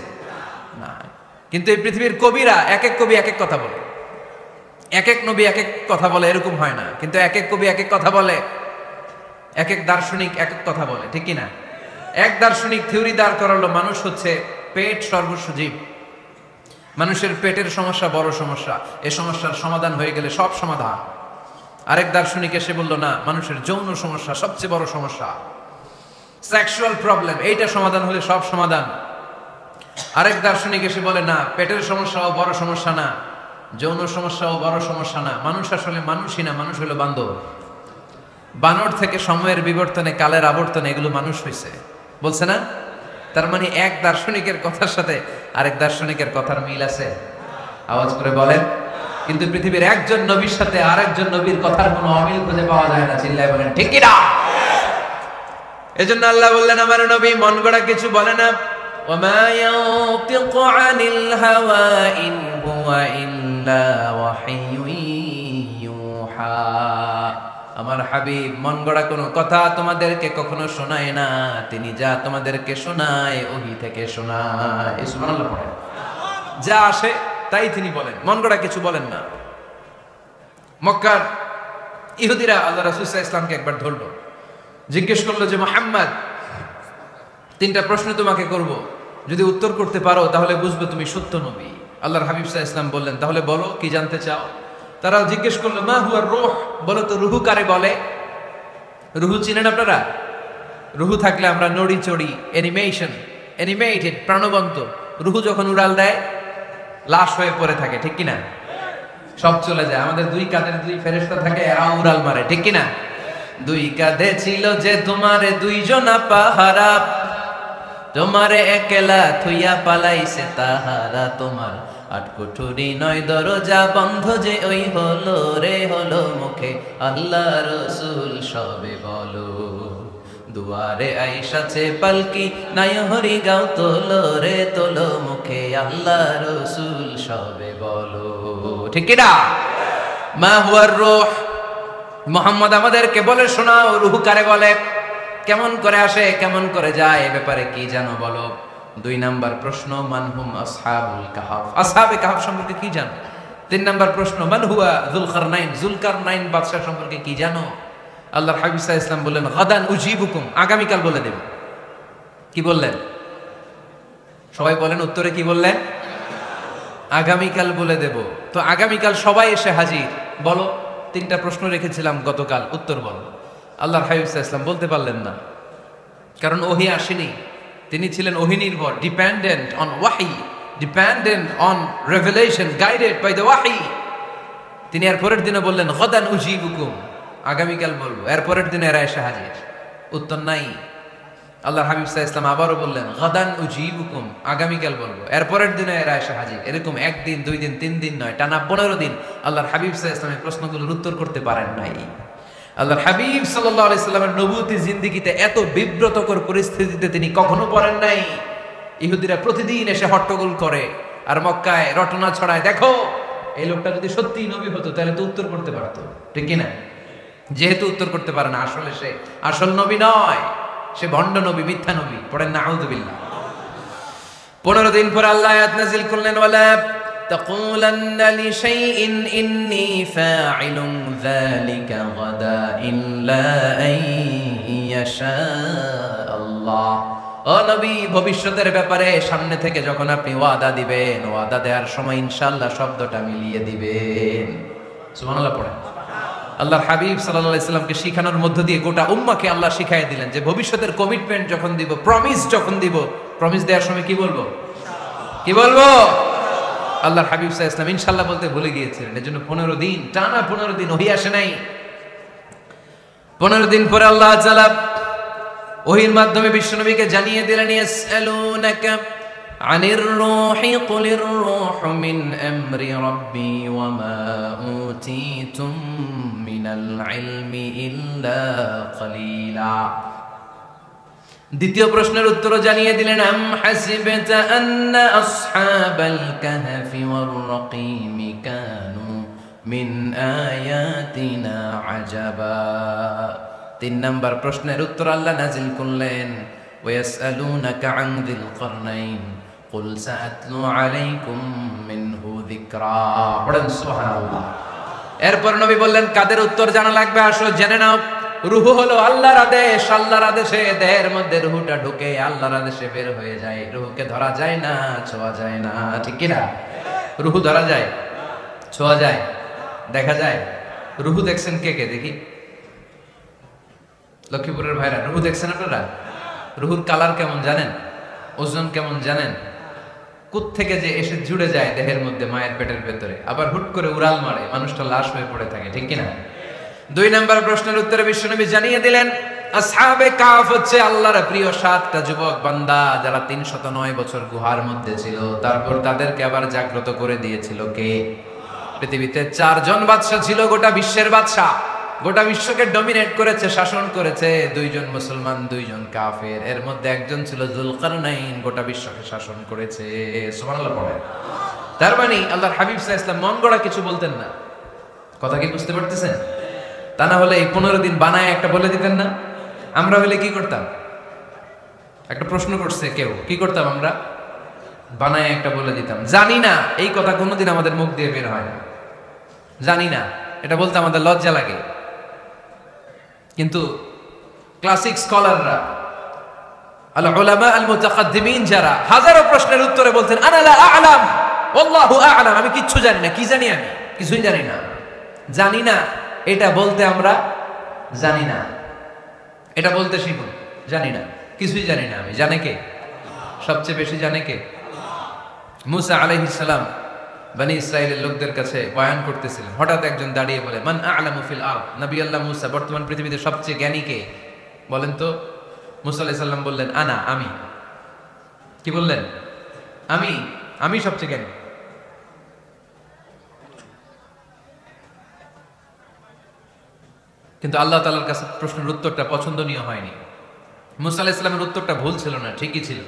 না। কিন্তু এই পৃথিবীর কবিরা, এক এক কবি এক এক কথা বলে, এক এক নবী এক এক কথা বলে, এরকম হয় না। কিন্তু এক এক কবি এক এক কথা বলে, এক এক দার্শনিক এক এক কথা বলে, ঠিক কিনা? এক দার্শনিক থিওরি দাঁড় করালো মানুষ হচ্ছে পেট সর্বস্ব জীব, মানুষের পেটের সমস্যা বড় সমস্যা, এই সমস্যার সমাধান হয়ে গেলে সব সমাধান। আরেক দার্শনিক এসে বলল না, মানুষের যৌন সমস্যা সবচেয়ে বড় সমস্যা, সেক্সুয়াল প্রবলেম, এইটা সমাধান হলে সব সমাধান। আরেক দার্শনিক এসে বলে না, পেটের সমস্যাও বড় সমস্যা না, যৌন সমস্যাও বড় সমস্যা না, মানুষ আসলে মানুষই না, মানুষ হলো বান্দর। বানর থেকে সময়ের বিবর্তনে, কালের আবর্তনে এগুলো মানুষ হয়েছে, বলছে না? তার মানে এক দার্শনিকের কথার সাথে আরেক দার্শনিকের কথার মিল আছে? আওয়াজ করে বলেন। কিন্তু পৃথিবীর একজন নবীর সাথে আরেকজন নবীর কথার কোনো অমিল খুঁজে পাওয়া যায় না। চিল্লায় বলেন ঠিক কি না? এজন্য আল্লাহ বললেন আমার নবী মন গড়া কিছু বলে না। ওমা ইয়ানতিকু আনিল হাওয়া ইন হুয়া ইল্লা ওয়াহিয়ুন ইউহা। আমার হাবিব মন গড়া কোনো কথা তোমাদেরকে কখনো শোনায় না, তিনি যা তোমাদেরকে শোনায় ওহী থেকে শোনায়। সুবহানাল্লাহ পড়েন। যা আসে তাই তিনি বলেন, মন গড়া কিছু বলেন না। মক্কার ইহুদিরা আল্লাহ রাসূল সাল্লাল্লাহু আলাইহি ওয়াসাল্লামকে একবার ধরলো, জিজ্ঞেস করলো যে মুহাম্মদ, তিনটা প্রশ্ন তোমাকে করব, যদি উত্তর করতে পারো তাহলে বুঝবে তুমি সত্য নবী। আল্লাহর হাবিব সাল্লাল্লাহু আলাইহি ওয়াসাল্লাম বললেন, তাহলে বলো কি জানতে চাও? তারা জিজ্ঞেস করলো মা হুয়া রূহ, বলো তো রুহু কারে বলে? রুহু চিনেন আপনারা? রুহু থাকলে আমরা নড়ি চড়ি, অ্যানিমেটেড, প্রাণবন্ত। রুহু যখন উড়াল দেয় লাশ হয়ে পড়ে থাকে, ঠিক কিনা? সব চলে যায়। আমাদের দুই কাঁধের দুই ফেরেশতা থাকে, এরা উড়াল মারে, ঠিক কিনা? দুই কাঁধে ছিল যে তোমারে দুইজনা পাহারা, তোমারে একলা থুইয়া পালাইছে তাহারা। তোমার আট কুঠুরি নয় দরজা বন্ধ যে ওই হলো রে হলো মুখে আল্লাহ রসুল সবে বলো। দুয়ারে আইসাছে পালকি নাই হরি গাও তোলো রে তোলো মুখে আল্লাহ রসুল সবে বলো, ঠিক কিনা? মা হুয়ার রূহ, মুহাম্মদ আমাদেরকে বলে শোনাও রূহ কারে বলে, কেমন করে আসে, কেমন করে যায়, এ ব্যাপারে কি জানো বলো। দুই নাম্বার প্রশ্ন মানহুম আসহাবুল কাহফ, আসহাবে কাহফ সম্পর্কে কি জানো? তিন নাম্বার প্রশ্ন মান হুয়া যুলকারনাইন, যুলকারনাইন বাদশা সম্পর্কে কি জানো? আল্লাহর হাবিব সাল্লাল্লাহু আলাইহি ওয়াসাল্লাম বললেন গাদান উজিবুকুম, আগামীকাল বলে দেব। কি বললেন? সবাই বলেন উত্তরে কি বললেন? আগামীকাল বলে দেব। তো আগামীকাল সবাই এসে হাজির, বলো তিনটা প্রশ্ন রেখেছিলাম গতকাল, উত্তর বলো। আল্লাহর হাবিব সাল্লাল্লাহু আলাইহি ওয়াসাল্লাম বলতে পারলেন না, কারণ ওহী আসেনি। তিনি ছিলেন ওহী নির্ভর, ডিপেন্ডেন্ট অন ওয়াহি, dependent on revelation, guided by the ওয়াহি। তিনি এর পরের দিনে বললেন গাদান উজিবুকুম, আগামীকাল বলবো। এর পরের দিনে এরা এসে হাজির, উত্তর নাই। আল্লাহর হাবিব সাল্লাল্লাহু আলাইহি ওয়াসাল্লাম আবারও বললেন গাদান উজিবুকুম, আগামীকাল বলবো। এর পরের দিনে এরা এসে হাজির। এরকম একদিন, দুই দিন, তিন দিন নয়, টানা 15 দিন আল্লাহর হাবিব সাল্লাল্লাহু আলাইহি ওয়াসাল্লামের প্রশ্নগুলোর উত্তর করতে পারেন নাই। আল্লাহর হাবিব সাল্লাল্লাহু আলাইহি সাল্লামের নবুয়তী জিন্দেগিতে এত বিব্রতকর পরিস্থিতিতে তিনি কখনো পড়েন নাই। ইহুদিরা প্রতিদিন এসে হট্টগোল করে আর মক্কায় রটনা ছড়ায়, দেখো এই লোকটা যদি সত্যিই নবী হতো তাহলে তো উত্তর করতে পারতো, ঠিক কি না? যেহেতু উত্তর করতে পারে না, আসলে সে আসল নবী নয়, সে ভণ্ড নবী, মিথ্যা নবী। পড়েন না আউযুবিল্লাহ। 15 দিন পর আল্লাহ আয়াত নাযিল করলেন ওয়ালা তাকুলান্না লিশাইইন ইন্নী ফাইলুন যালিকা গাদা ইল্লা আইয়াশা আল্লাহ। ও নবী, ভবিষ্যতের ব্যাপারে সামনে থেকে যখন আপনি ওয়াদা দিবেন, ওয়াদা দেওয়ার সময় ইনশাআল্লাহ শব্দটা মিলিয়ে দিবেন। সুবহানাল্লাহ পড়েন। আল্লাহর হাবিব সাল্লাল্লাহু আলাইহি সাল্লামকে শিখানোর মধ্য দিয়ে গোটা উম্মাহকে আল্লাহ শিখাই দিলেন যে ভবিষ্যতের কমিটমেন্ট যখন দিব, প্রমিস যখন দিব, প্রমিস দেওয়ার সময় কি বলবো? কি বলবো? আল্লাহর হাবিব সাল্লাল্লাহু আলাইহি সাল্লাম ইনশাআল্লাহ বলতে ভুলে গিয়েছিলেন। এজন্য 15 দিন টানা 15 দিন ওহী আসে নাই। 15 দিন পরে আল্লাহ তাআলা ওহীর মাধ্যমে বিশ্বনবীকে জানিয়ে দিলেন ইয়াসআলুনাকা আনির রূহি কুলির রূহু মিন আমরি রাব্বি ওয়া মা উতীতুম মিনাল ইলমি ইল্লা কলিলা। দ্বিতীয় প্রশ্নের উত্তরও জানিয়ে দিলেন আম হাসিবতা আন্না আসহাবাল কাহফি ওয়ার রাকিম কানু মিন আয়াতিনা আজাবা। 3 নাম্বার প্রশ্নের উত্তর আল্লাহ নাজিল করলেন ওয়ায়াসআলুনাকা আন যিল কারনাইন কুল সাআতলু আলাইকুম মিনহু যিকরা। পড়েন সুবহানাল্লাহ। এরপর নবী বললেন কাদের উত্তর জানা লাগবে, আসো জেনে নাও। রূহ হলো আল্লাহর আদেশ, আল্লাহর আদেশে দেহের মধ্যে রূহটা ঢুকে আল্লাহর আদেশে বের হয়ে যায়। রূহকে ধরা যায় না, ছোঁয়া যায় না, ঠিক কি না? রূহ ধরা যায়, ছোঁয়া যায়, দেখা যায়। রূহ দেখছেন কে কে? দেখি লক্ষ্মীপুরের ভাইরা, রূহ দেখছেন আপনারা? রূহুর কালার কেমন জানেন? ওজন কেমন জানেন? কোত্থেকে যে এসে জুড়ে যায় দেহের মধ্যে, মায়ের পেটের ভেতরে, আবার হুট করে উড়াল মারে, মানুষটা লাশ হয়ে পড়ে থাকে, ঠিক কিনা? 2 নম্বর প্রশ্নের উত্তরে বিশ্বনবী জানিয়ে দিলেন আসহাবে কাহফ হচ্ছে আল্লাহর প্রিয় 7টা যুবক বান্দা যারা 309 বছর গুহার মধ্যে ছিল। তারপর তাদেরকে আবার জাগ্রত করে দিয়েছিল কে? পৃথিবীতে 4 জন বাদশা ছিল, গোটা বিশ্বের বাদশা। গোটা বিশ্বকে ডমিনেট করেছে, শাসন করেছে দুইজন মুসলমান, দুইজন কাফের। এর মধ্যে একজন ছিল যুলকারনাইন, গোটা বিশ্বকে শাসন করেছে। সুবহানাল্লাহ পড়ে। তার মানে আল্লাহর হাবিব সাল্লাল্লাহু আলাইহি ওয়াসাল্লাম মন গড়া কিছু বলতেন না। কথা কি বুঝতে পারতেছেন? তা না হলে এই 15 দিন বানায় একটা বলে দিতেন না? আমরা হলে কি করতাম? একটা প্রশ্ন করছে কেউ, কি করতাম আমরা? বানায় একটা বলে দিতাম। জানি না, এই কথা কোনোদিন আমাদের মুখ দিয়ে বের হয় না। জানি না, এটা বলতে আমাদের লজ্জা লাগে। কিন্তু ক্লাসিক স্কলাররা, আল উলামা আল মুতাকাদ্দিমিন, যারা হাজারো প্রশ্নের উত্তরে বলতেন আনা লা আ'লাম আল্লাহু আ'লাম, আমি কিচ্ছু জানি না। কি জানি? আমি কিছুই জানি না। জানি না এটা বলতে আমরা জানি না, এটা বলতে শিখুন। জানি না, কিছুই জানি না আমি। জানে কে? সবচেয়ে বেশি জানে কে? মুসা আলাইহিস সালাম বনি ইসরাইলের লোকদের কাছে বয়ান করতেছিলেন। হঠাৎ একজন দাঁড়িয়ে বলে, মান আ'লামু ফিল আরদ, নবী আল্লাহ মুসা, বর্তমান পৃথিবীতে সবচেয়ে জ্ঞানী কে বলেন তো? মুসা আলাইহিস সালাম বললেন, আনা, আমি। কি বললেন? আমি সবচেয়ে জ্ঞানী। কিন্তু আল্লাহ তাআলার কাছে প্রশ্নের উত্তরটা পছন্দনীয় হয়নি। মুসা আলাইহিস সালামের উত্তরটা ভুল ছিল না, ঠিকই ছিল।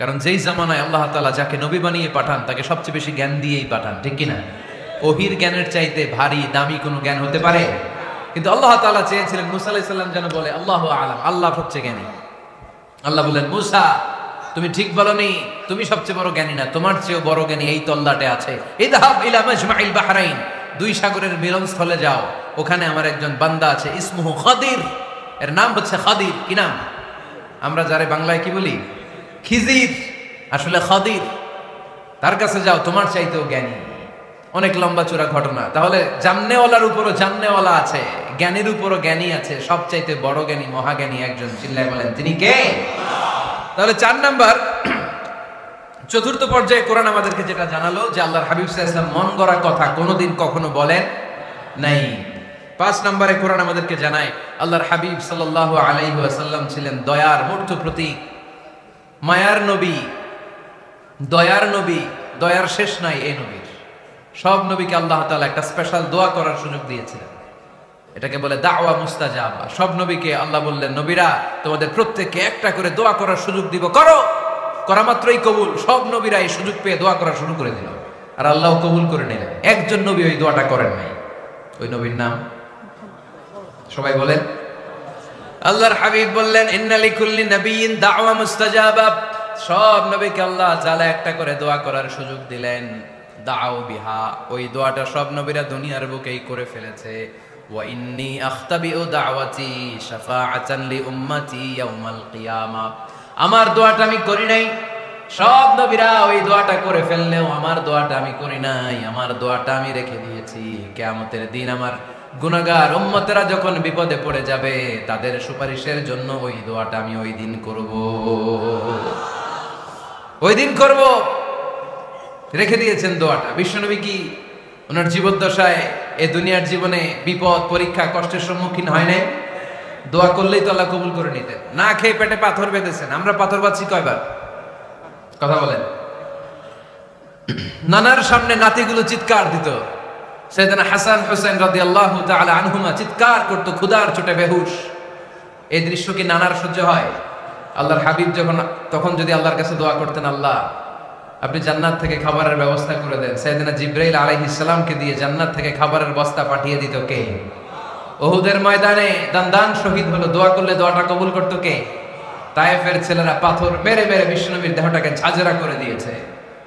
কারণ যেই জামানায় আল্লাহ তাআলা যাকে নবী বানিয়ে পাঠান তাকে সবচেয়ে বেশি জ্ঞান দিয়েই পাঠান, ঠিক কিনা? ওহির জ্ঞানের চাইতে ভারী দামি কোনো জ্ঞান হতে পারে? কিন্তু আল্লাহ তাআলা চেয়েছিলেন মুসা আলাইহিস সালাম যেন বলে আল্লাহু আ'লাম, আল্লাহ সবচেয়ে জ্ঞানী। আল্লাহ বললেন, মুসা তুমি ঠিক বলনি, তুমি সবচেয়ে বড় জ্ঞানী না, তোমার চেয়েও বড় জ্ঞানী এই তল্লাটে আছে। ইযহাব ইলা মাজমাইল বাহরাইন, দুই সাগরের মিলনস্থলে যাও, ওখানে আমার একজন বান্দা আছে, ইসমুহু খাদির, এর নাম হচ্ছে খাদির। কি নাম? আমরা যারে বাংলায় কি বলি? খিজির, আসলে খাদির। তার কাছে যাও, তোমার চাইতেও জ্ঞানী। অনেক লম্বা চূড়া ঘটনা। তাহলে জান্নেওয়ালার উপরও জান্নেওয়ালা আছে, জ্ঞানীর উপরও জ্ঞানী আছে। সবচাইতে বড় জ্ঞানী, মহাজ্ঞানী একজন, চিল্লায় বলেন তিনি কে? তাহলে 4 নাম্বার, চতুর্থ পর্যায়ে কোরআন আমাদেরকে যেটা জানালো যে আল্লাহর হাবিব সাল্লাল্লাহু আলাইহি ওয়াসাল্লাম মন গড়া কথা কোনোদিন কখনো বলেন নাই। 5 নম্বরে কোরআন আমাদেরকে জানায় আল্লাহর হাবিব সাল্লাল্লাহু আলাইহি ওয়াসাল্লাম ছিলেন দয়ার মূর্ত প্রতীক, মায়ার নবী, দয়ার নবী। দয়ার শেষ নাই এই নবীর। সব নবীকে আল্লাহ তাআলা একটা স্পেশাল দোয়া করার সুযোগ দিয়েছিলেন, এটাকে বলে দাওয়া মুস্তাজাবা। সব নবীকে আল্লাহ বললেন, নবীরা তোমাদের প্রত্যেককে একটা করে দোয়া করার সুযোগ দিব, করো। করা মাত্রই কবুল। সব নবীরা এই সুযোগ পেয়ে দোয়া করা শুরু করে দিল, আর আল্লাহ কবুল করে নিলেন। একজন নবী ওই দোয়াটা করেন নাই। ওই নবীর নাম সবাই বলেন। আল্লাহর হাবিব বললেন, ইন্না লিকুল্লি নাবিয়্যিন দাওয়া মুস্তাজাবা। সব নবীকে আল্লাহ তাআলা একটা করে দোয়া করার সুযোগ দিলেন। দাও বিহা, ওই দোয়াটা সব নবীরা দুনিয়ার বুকেই করে ফেলেছে। ওয়া ইন্নী আখতাবিউ দাওয়াতি শাফাআতান লি উম্মতি ইয়াউমাল কিয়ামা। আমার দোয়াটা আমি করি নাই, সব নবীরা ওই দোয়াটা করে ফেললেও আমার দোয়াটা আমি করি নাই। আমার দোয়াটা আমি রেখে দিয়েছি কিয়ামতের দিন আমার গুনাহগার উম্মতেরা যখন বিপদে পড়ে যাবে তাদের সুপারিশের জন্য ওই দোয়াটা আমি ওই দিন করব, ওই দিন করব। রেখে দিয়েছেন দোয়াটা। বিশ্বনবী কি ওনার জীবদ্দশায় এই দুনিয়ার জীবনে বিপদ, পরীক্ষা, কষ্টের সম্মুখীন হয় নাই? দোয়া করলেই তো আল্লাহ কবুল করে নিতেন। না খেয়ে পেটে পাথর বেঁধেছেন। আমরা পাথর বাঁধছি কয়বার? কথা বলেন। নানার সামনে নাতিগুলো চিৎকার দিত। সাইয়েদনা হাসান হোসেন রাদিয়াল্লাহু তাআলা আনহুমা চিৎকার করতো, ক্ষুধার চোটে বেহুশ। এই দৃশ্য কি নানার সহ্য হয়? আল্লাহর হাবিব তখন যদি আল্লাহর কাছে দোয়া করতেন, আল্লাহ আপনি জান্নাত থেকে খাবারের ব্যবস্থা করে দেন, সাইয়েদনা জিবরাইল আলাইহিস সালামকে দিয়ে জান্নাত থেকে খাবারের বস্তা পাঠিয়ে দিত কে? উহুদের ময়দানে দান শহীদ হলো, দোয়া করলে দোয়াটা কবুল করতো কে? তায়েফের ছেলেরা পাথর মেরে মেরে বিষ্ণুনবীর দেহটাকে ঝাঁঝরা করে দিয়েছে।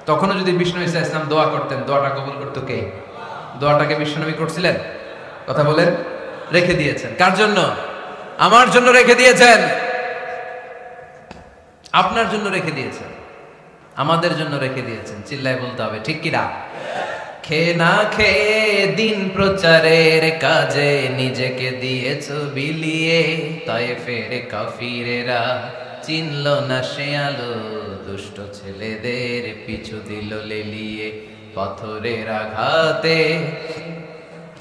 তখনও যদি বিষ্ণু ঈসা ইসলাম দোয়া করতেন, দোয়াটা কবুল করতো কে? দোয়াটাকে বিষ্ণুনবী করছিলেন? কথা বলেন। রেখে দিয়েছেন। কার জন্য? আমার জন্য রেখে দিয়েছেন, আপনার জন্য রেখে দিয়েছেন, আমাদের জন্য রেখে দিয়েছেন। চিল্লায় বলতে হবে, ঠিক কিনা? খেয়ে না খেয়ে দিন প্রচারের কাজে নিজেকে দিয়েছ বিলিয়ে, তায়েফের কাফিরেরা চিনল না সে আলো, দুষ্ট ছেলেদের পিছু দিল লেলিয়ে। পাথরের আঘাতে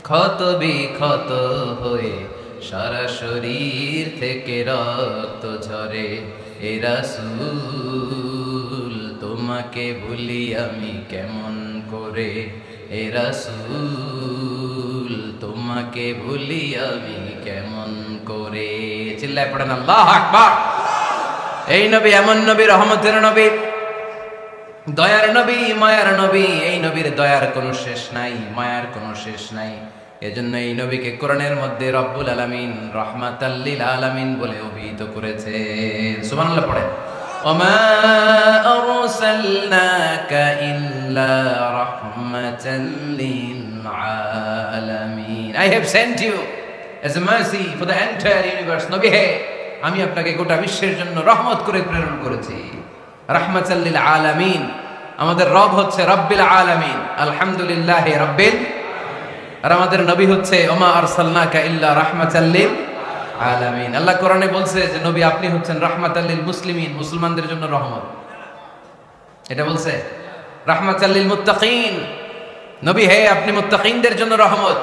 ক্ষত বিক্ষত হয়ে সারা শরীর থেকে রক্ত ঝরে। এ রাসূল তোমাকে ভুলি আমি কেমন করে, এ রাসূল তোমাকে ভুলি আমি কেমন করে। চিল্লায় পড়েন আল্লাহু আকবার। এই নবী এমন নবী, রহমতের নবী, দয়ার নবী, মায়ার নবী। এই নবীর দয়ার কোনো শেষ নাই, মায়ার কোনো শেষ নাই। এজন্য এই নবীকে কোরআনের মধ্যে রব্বুল আলামিন রাহমাতাল লিল আলামিন বলে অভিহিত করেছে। সুবহানাল্লাহ পড়েন। ওমা আরসালনাকা ইল্লা রাহমাতাল লিল আলামিন। I have sent you as a mercy for the entire universe. নবী হে, আমি আপনাকে গোটা বিশ্বের জন্য রহমত করে প্রেরণ করেছি। রাহমাতাল লিল আলামিন। আমাদের রব হচ্ছে রব্বিল আলামিন, আলহামদুলিল্লাহি রাব্বিল। আর আমাদের নবী হচ্ছে ওমা আরসালনাকা ইল্লা রাহমাতাল লিল আলামিন। আল্লাহ কোরআনে বলছে যে নবী আপনি হচ্ছেন রাহমাতাল লিল মুসলিমিন, মুসলমানদের জন্য রহমত। এটা বলছে রাহমাতাল লিল মুত্তাকিন। নবী হে, আপনি মুত্তাকিনদের জন্য রহমত।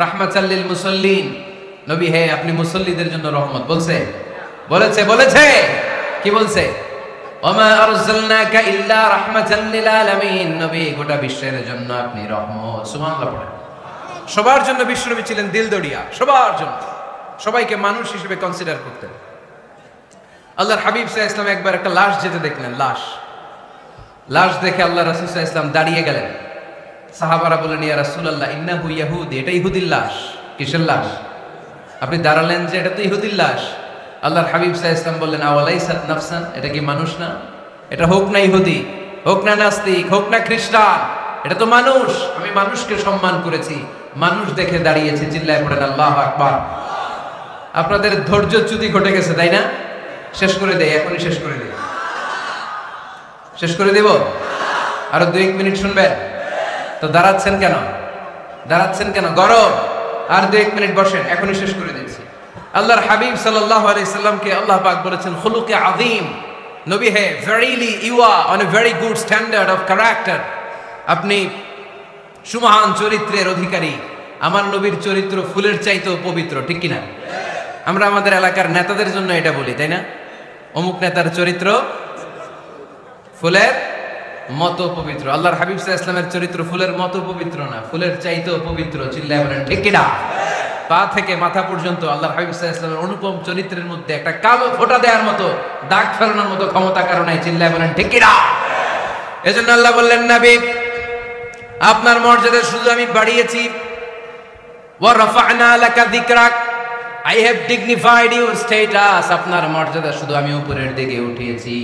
রাহমাতাল লিল মুসাল্লিন। নবী হে, আপনি মুসল্লিদের জন্য রহমত। বলছে বলেছে কি বলছে? ওমা আরসালনাকা ইল্লা রাহমাতাল লিল আলামিন। নবী গোটা বিশ্বের জন্য আপনি রহমত। সুবহানাল্লাহ পড়েন। সবার জন্য বিশ্বনবী ছিলেন দিলদরিয়া, সবার জন্য, সবাইকে মানুষ হিসেবে কনসিডার করতেন। আল্লাহর হাবিব সাল্লাল্লাহু আলাইহি ওয়াসাল্লাম একবার একটা লাশ যেতে দেখলেন। লাশ দেখে আল্লাহ রাসূল সাল্লাল্লাহু আলাইহি ওয়াসাল্লাম দাঁড়িয়ে গেলেন। সাহাবারা বললেন, ইয়া রাসূলুল্লাহ ইন্নাহু ইয়াহুদি। এটা ইহুদির লাশ। কিসের লাশ? আপনি দাঁড়ালেন যে এটা তো ইহুদির লাশ। আল্লাহর হাবিব সাল্লাল্লাহু আলাইহি ওয়াসাল্লাম বললেন, আওয়ালাইসাত নাফসান। এটা কি মানুষ না? এটা হোক না ইহুদি, হোক না নাস্তিক, হোক না খ্রিস্টান, এটা তো মানুষ। আমি মানুষকে সম্মান করেছি, মানুষ দেখে দাঁড়িয়েছি। চিল্লায় পড়েন আল্লাহু আকবার। আপনাদের ধৈর্যচ্যুতি ঘটে গেছে, তাই না? শেষ করে দেই, এখনই শেষ করে দেই। শেষ করে দেব? আরো 2-1 মিনিট শুনবেন তো? দাঁড়াচ্ছেন কেন? গরম। আর 2-1 মিনিট বসেন, এখনই শেষ করে দিচ্ছি। আল্লাহর হাবিব সাল্লাল্লাহু আলাইহি সাল্লামকে আল্লাহ পাক বলেছেন খুলুকে আযীম। নবী হে, verily you are on a very good standard of character. আপনি সুমহান চরিত্রের অধিকারী। আমার নবীর চরিত্র ফুলের চাইতেও পবিত্র, ঠিক কিনা? আমরা আমাদের এলাকার নেতাদের জন্য এটা বলি, তাই না? অমুক নেতার চরিত্র ফুলের মতো পবিত্র। আল্লাহর হাবিব সাল্লাল্লাহু আলাইহি ওয়াসাল্লামের চরিত্র ফুলের মতো পবিত্র না, ফুলের চাইতেও পবিত্র। চিল্লায় বলেন ঠিক কিনা? পা থেকে মাথা পর্যন্ত আল্লাহর হাবিব সাল্লাল্লাহু আলাইহি ওয়াসাল্লামের অনুপম চরিত্রের মধ্যে একটা কালো ফোঁটা দেওয়ার মতো, দাগ ফেলানোর মতো ক্ষমতা কারো নাই। চিল্লায় বলেন ঠিক কিনা? এজন্য আল্লাহ বললেন, নবী আপনার মর্যাদা শুধু আমি বাড়িয়েছি। ওয়া রাফা'না লাকা যিকরাক। I have dignified your status. আপনার মর্যাদা শুধু আমি উপরের দিকে উঠিয়েছি,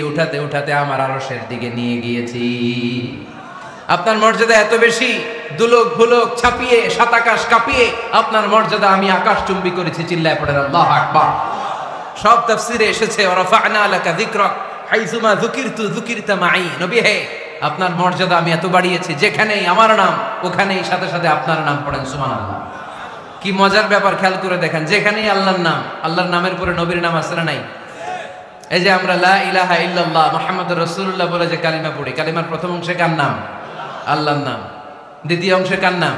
উঠাতে উঠাতে আমার আরশের দিকে নিয়ে গিয়েছি। আপনার মর্যাদা এত বেশি, দুলোক ভুলোক ছাপিয়ে, সাত আকাশ কাঁপিয়ে আপনার মর্যাদা আমি আকাশচুম্বী করেছি। চিল্লায় পড়েন আল্লাহু আকবার। সব তাফসীরে এসেছে ওয়া রাফা'না লাকা যিকরাক হাইসুমা যুকিরতু যুকিরতা মাই। নবী হে, আপনার মর্যাদা আমি এত বাড়িয়েছি, যেখানেই আমার নাম ওখানেই সাথে সাথে আপনার নাম। পড়েন সুবহানাল্লাহ। কি মজার ব্যাপার, খেয়াল করে দেখেন। যেখানেই আল্লাহর নাম, আল্লাহর নামের পরে নবীর নাম আছে না নাই? এই যে আমরা লা ইলাহা ইল্লাল্লাহ মুহাম্মাদুর রাসূলুল্লাহ বলে যে কালিমা পড়ি, কালিমার প্রথম অংশে কার নাম? আল্লাহর নাম। দ্বিতীয় অংশে কার নাম?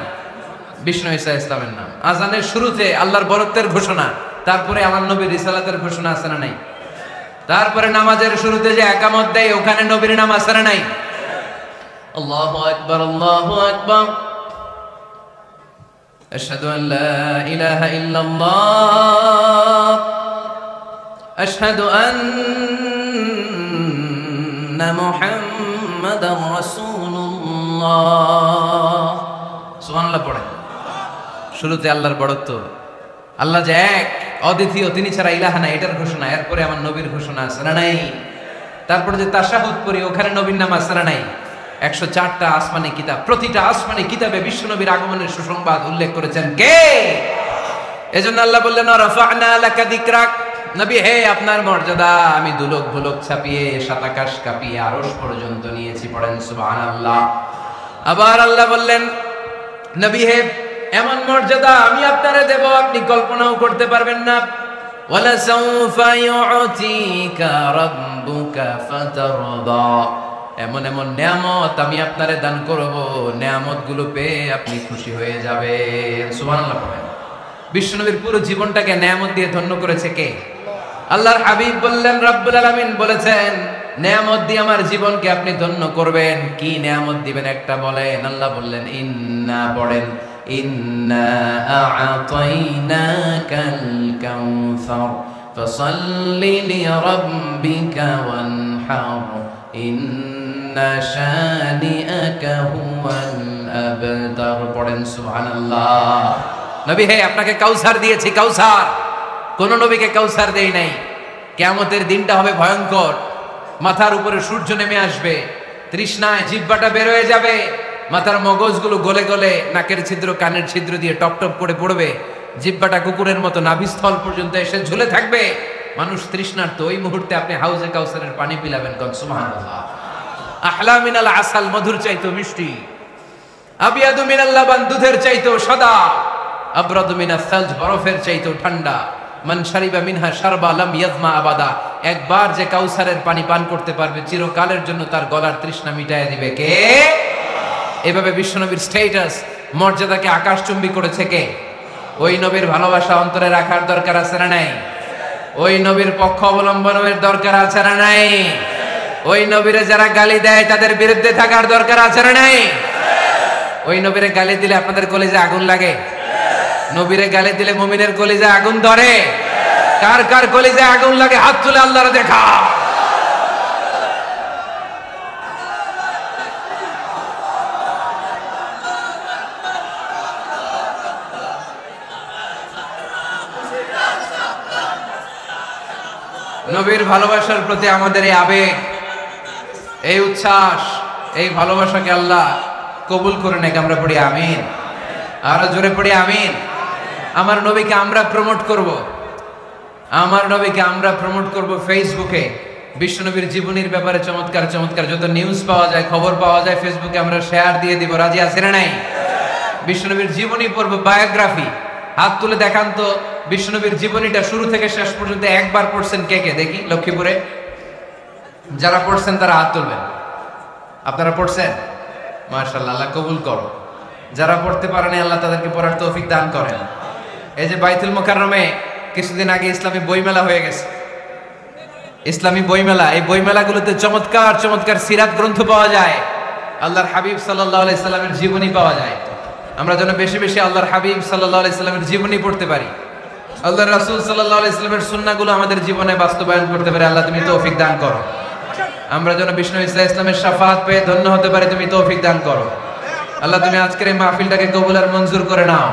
বিষ্ণু ঈসা ইসলামের নাম। আজানের শুরুতে আল্লাহর বরত্বের ঘোষণা, তারপরে আমার নবীর রিসালাতের ঘোষণা আছে না নাই? তারপরে নামাজের শুরুতে যে একামত দেয়, ওখানে নবীর নাম আছে না নাই? আল্লাহু আকবার, আল্লাহু আকবার। আশহাদু আন লা ইলাহা ইল্লাল্লাহ, আশহাদু আন্না মুহাম্মাদার রাসূলুল্লাহ। সুবহানাল্লাহ পড়েন। শুরুতে আল্লাহর বড়ত্ব, আল্লাহ যে এক, অদ্বিতীয়, তিনি ছাড়া ইলাহা নাই, এটার ঘোষণা। এরপরে আমার নবীর ঘোষণা আছে না নাই? তারপরে যে তাশাহুদ পড়ি, ওখানে নবীর নাম আছে না নাই? 104টা আসমানি কিতাব, প্রতিটা আসমানি কিতাবে বিশ্ব নবীর আগমনের সুসংবাদ উল্লেখ করেছেন কে? এজন্য আল্লাহ বললেন রাফা'না লাকা যিকরাক। নবী হে, আপনার মর্যাদা আমি দুলোক ভুলোক ছাপিয়ে, সাত আকাশ কাঁপিয়ে আরশ পর্যন্ত নিয়েছি। পড়েন সুবহানাল্লাহ। আবার আল্লাহ বললেন, নবী হে, এমন মর্যাদা আমি আপনারে দেব আপনি কল্পনাও করতে পারবেন না। ওয়ালা সাউফা ইউতিকা রাব্বুকা ফাতারদা। এমন এমন নিয়ামত আমি আপনারে দান করব, নিয়ামতগুলো পেয়ে আপনি খুশি হয়ে যাবেন। সুবহানাল্লাহ পড়েন। বিশ্বনবীর পুরো জীবনটাকে নিয়ামত দিয়ে ধন্য করেছে কে? আল্লাহর হাবিব বললেন, রব্বুল আলামিন বলেছেন, নেয়ামত দিয়ে আমার জীবনকে আপনি ধন্য করবেন। কি নেয়ামত দিবেন একটা বলেন। আল্লাহ বললেন ইন্না, পড়েন, ইন্না আ'তাইনাকাল কাউসার ফাসাল্লি লিরাব্বিকা ওয়ানহার ইন্না শানিআকা হুয়াল আবতার। পড়েন সুবহানাল্লাহ। নবী হে, আপনাকে কাউসার দিয়েছি, কাউসার। কোন নবীকে কাউসার দেই নাই। কিয়ামতের দিনটা হবে ভয়ঙ্কর। মাথার উপরে সূর্য নেমে আসবে, তৃষ্ণায় জিহ্বাটা বের হয়ে যাবে, মাথার মগজগুলো গলে গলে নাকের ছিদ্র কানের ছিদ্র দিয়ে টপ টপ করে পড়বে, জিহ্বাটা কুকুরের মতো নাভিস্থল পর্যন্ত এসে ঝুলে থাকবে। মানুষ তৃষ্ণার্ত। ওই মুহূর্তে আপনি হাউজে কাউসারের পানি পিলাবেন। কোন সুবহানাল্লাহ। আহলা মিনাল আসাল, মধুর চাইতো মিষ্টি। আবিয়াদু মিনাল লাবান, দুধের চাইতো সাদা। আবরাদু মিনাস সালজ, বরফের চাইতো ঠান্ডা। মান শারিবা মিনহা শারবা লাম ইয়াজমা আবাদা, একবার যে কাউসারের পানি পান করতে পারবে চিরকালের জন্য তার গলার তৃষ্ণা মিটাইয়া দিবে কে? এভাবে বিশ্বনবীর স্ট্যাটাস, মর্যাদাকে আকাশচুম্বী করেছে কে? ওই নবীর ভালোবাসা অন্তরে রাখার দরকার আছে না নাই? ওই নবীর পক্ষ অবলম্বনের দরকার আছে না নাই? ওই নবীরে যারা গালি দেয় তাদের বিরুদ্ধে থাকার দরকার আছে না নাই? ওই নবীরে গালি দিলে আপনাদের কলিজায় আগুন লাগে? নবীরে গালি দিলে মুমিনের কলিজায় আগুন ধরে? কার কার কলিজায় আগুন লাগে হাত তুলে আল্লাহর দেখা। নবীর ভালোবাসার প্রতি আমাদের এই আবেগ, এই উচ্ছ্বাস, এই ভালোবাসাকে আল্লাহ কবুল করে নেক। আমরা পড়ি আমিন। আরো জোরে পড়ি আমিন। আমার নবীকে আমরা প্রমোট করব। আমার নবীকে আমরা প্রমোট করব ফেসবুকে। বিশ্বনবীর জীবনীর ব্যাপারে চমৎকার চমৎকার যত নিউজ পাওয়া যায়, খবর পাওয়া যায়, ফেসবুকে আমরা শেয়ার দিয়ে দিব। রাজি আছেন না নাই? বিশ্বনবীর জীবনী পড়ব, বায়োগ্রাফি। হাত তুলে দেখান তো বিশ্বনবীর জীবনীটা শুরু থেকে শেষ পর্যন্ত একবার পড়ছেন কে কে? দেখি লক্ষ্মীপুরে যারা পড়ছেন তারা হাত তুলবেন। আপনারা পড়ছেন? মাশাআল্লাহ, আল্লাহ কবুল করো। যারা পড়তে পারেন আল্লাহ তাদেরকে পড়ার তৌফিক দান করেন। এই যে বাইতুল মুকাররমে কিছুদিন আগে ইসলামী বইমেলা হয়ে গেছে। ইসলামী বইমেলা, এই বইমেলাগুলোতে চমৎকার চমৎকার সিরাত গ্রন্থ পাওয়া যায়, আল্লাহর হাবিব সাল্লাল্লাহু আলাইহি সাল্লামের জীবনী পাওয়া যায়। আমরা যেন বেশি বেশি আল্লাহর হাবিব সাল্লাল্লাহু আলাইহি সাল্লামের জীবনী পড়তে পারি, আল্লাহর রাসূল সাল্লাল্লাহু আলাইহি সাল্লামের সুন্নাহগুলো আমাদের জীবনে বাস্তবায়ন করতে পারি। আল্লাহ তুমি তৌফিক দান করো। আমরা যেন বিষ্ণু ইসলামের শাফাআত পেয়ে ধন্য হতে পারি, তুমি তৌফিক দান করো। আল্লাহ তুমি আজকের এই মাহফিলটাকে কবুল আর মঞ্জুর করে নাও।